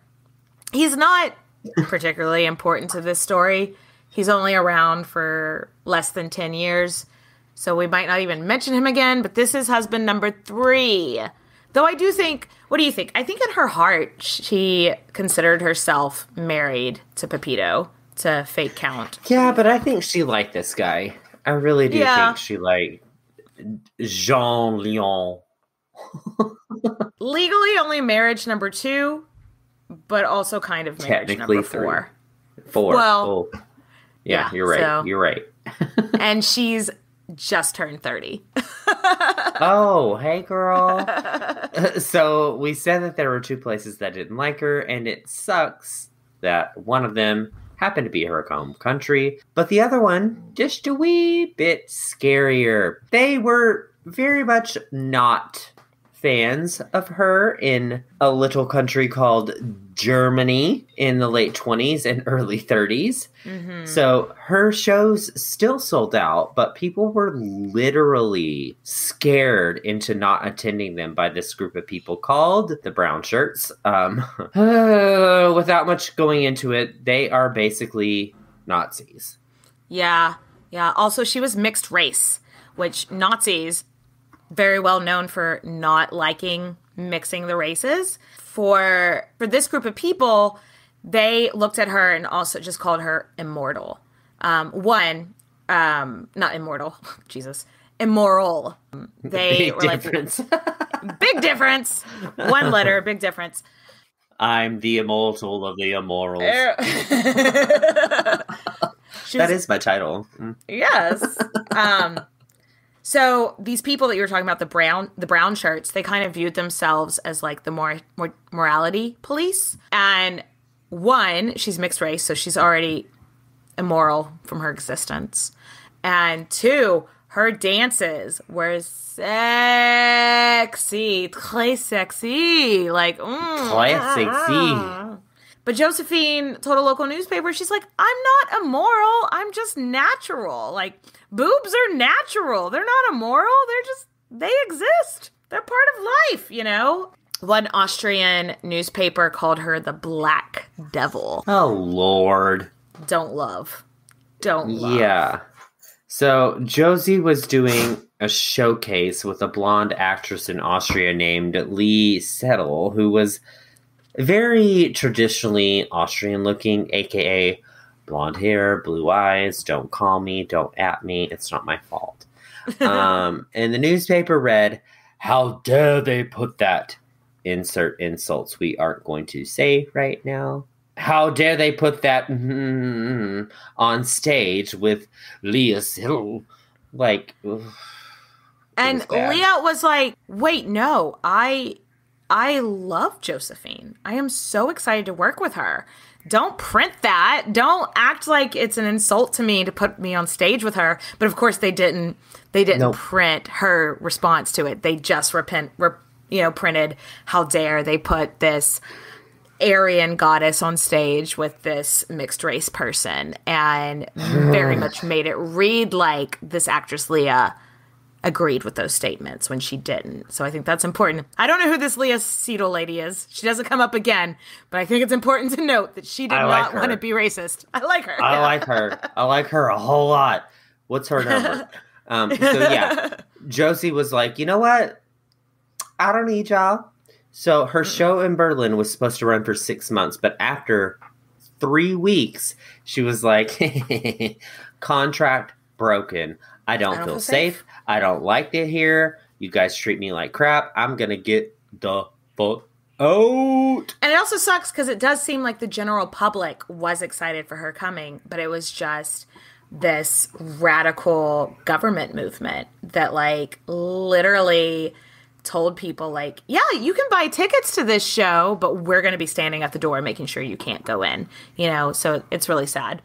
He's not particularly important to this story. He's only around for less than 10 years. So we might not even mention him again. But this is husband number 3. Though I do think, what do you think? I think in her heart, she considered herself married to Pepito, to Fake Count. Yeah, but I think she liked this guy. I really do think she liked Jean Leon. Legally, only marriage number 2, but also kind of marriage Technically number 4. 4. Well, yeah, you're right. so- You're right. And she's just turned 30. Oh, hey, girl. So we said that there were 2 places that didn't like her, and it sucks that one of them happened to be her home country, but the other one just a wee bit scarier. They were very much not fans of her in a little country called Germany in the late 20s and early 30s. Mm-hmm. So her shows still sold out, but people were literally scared into not attending them by this group of people called the Brown Shirts. Without much going into it, they are basically Nazis. Yeah. Also, she was mixed race, which Nazis, very well known for not liking mixing the races. For this group of people, they looked at her and also just called her immortal. Not immortal, Jesus, immoral. They Big were difference. like, big difference. One letter, big difference. I'm the immortal of the immorals. That is my title. Yes. So these people that you were talking about, the brown shirts, they kind of viewed themselves as like the morality police. And 1, she's mixed race, so she's already immoral from her existence. And 2, her dances were sexy, très sexy, like Très sexy. But Josephine told a local newspaper, she's like, I'm not immoral. I'm just natural. Like, boobs are natural. They're not immoral. They exist. They're part of life, you know? One Austrian newspaper called her the Black Devil. Oh, Lord. Don't love. Yeah. So Josie was doing a showcase with a blonde actress in Austria named Lee Settle, who was very traditionally Austrian looking, aka blonde hair, blue eyes, don't call me, don't at me, it's not my fault. And the newspaper read, how dare they put that, insert insults we aren't going to say right now. How dare they put that on stage with Leah Siddle? Like, and Leah was like, wait, no, I love Josephine. I am so excited to work with her. Don't print that. Don't act like it's an insult to me to put me on stage with her. But of course they didn't nope. Print her response to it. They just printed, how dare they put this Aryan goddess on stage with this mixed race person, and very much made it read like this actress Leah agreed with those statements when she didn't. So I think that's important. I don't know who this Leah Sedol lady is. She doesn't come up again, but I think it's important to note that she did not want to be racist. I like her. I like her. I like her a whole lot. What's her number? Josie was like, you know what? I don't need y'all. So her show in Berlin was supposed to run for 6 months, but after 3 weeks, she was like, contract broken. I don't feel safe. I don't like it here. You guys treat me like crap. I'm going to get the fuck out. And it also sucks because it does seem like the general public was excited for her coming, but it was just this radical government movement that like literally told people like, yeah, you can buy tickets to this show, but we're going to be standing at the door making sure you can't go in, you know, so it's really sad.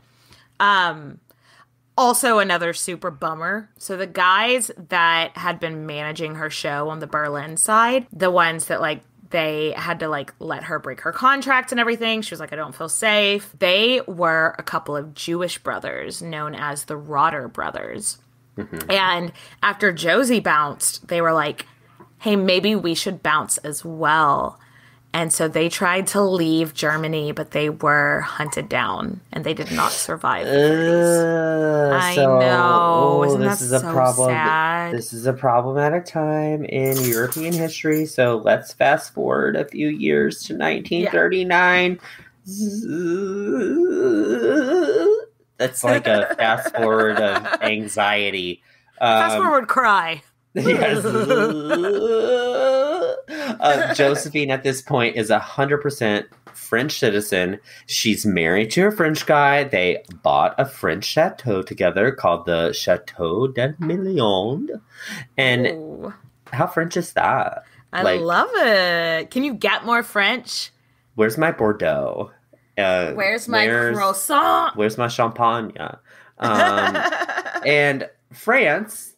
Also another super bummer. So the guys that had been managing her show on the Berlin side, the ones that like, they had to like let her break her contract and everything. She was like, I don't feel safe. They were a couple of Jewish brothers known as the Rotter brothers. Mm-hmm. And after Josie bounced, they were like, hey, maybe we should bounce as well. And so they tried to leave Germany, but they were hunted down and they did not survive. I know. Isn't that so sad? This is a problematic time in European history. So let's fast forward a few years to 1939. Yeah. That's like a fast forward of anxiety. Fast forward cry. Yes. Josephine at this point is 100% French citizen. She's married to a French guy. They bought a French chateau together called the Chateau de Million. And Ooh. How French is that? I love it. Can you get more French? Where's my Bordeaux? Where's my croissant? Where's my champagne? And France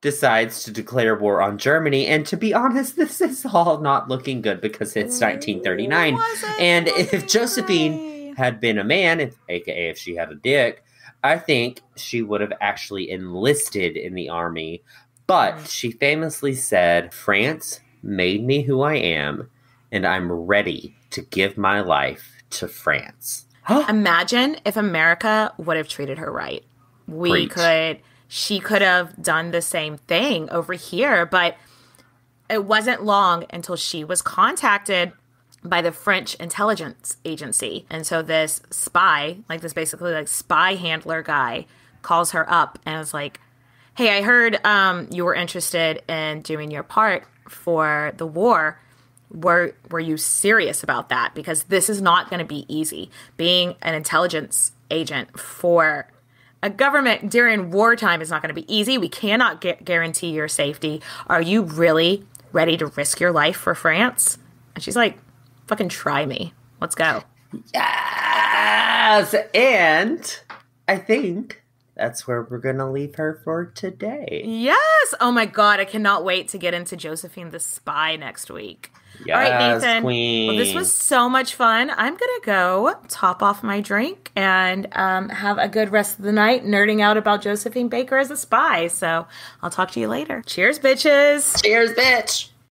decides to declare war on Germany. And to be honest, this is all not looking good because it's 1939. And if Josephine had been a man, aka if she had a dick, I think she would have actually enlisted in the army. But she famously said, France made me who I am, and I'm ready to give my life to France. Imagine if America would have treated her right. She could have done the same thing over here, but it wasn't long until she was contacted by the French intelligence agency. And so this spy, like this basically like spy handler guy, calls her up and was like, hey, I heard you were interested in doing your part for the war. Were you serious about that? Because this is not going to be easy. Being an intelligence agent for a government during wartime is not going to be easy. We cannot guarantee your safety. Are you really ready to risk your life for France? And she's like, fucking try me. Let's go. Yes! And I think that's where we're going to leave her for today. Yes! Oh my God, I cannot wait to get into Josephine the Spy next week. Yes, all right, Nathan. Queen. Well, this was so much fun. I'm going to go top off my drink and have a good rest of the night nerding out about Josephine Baker as a spy. So I'll talk to you later. Cheers, bitches. Cheers, bitch.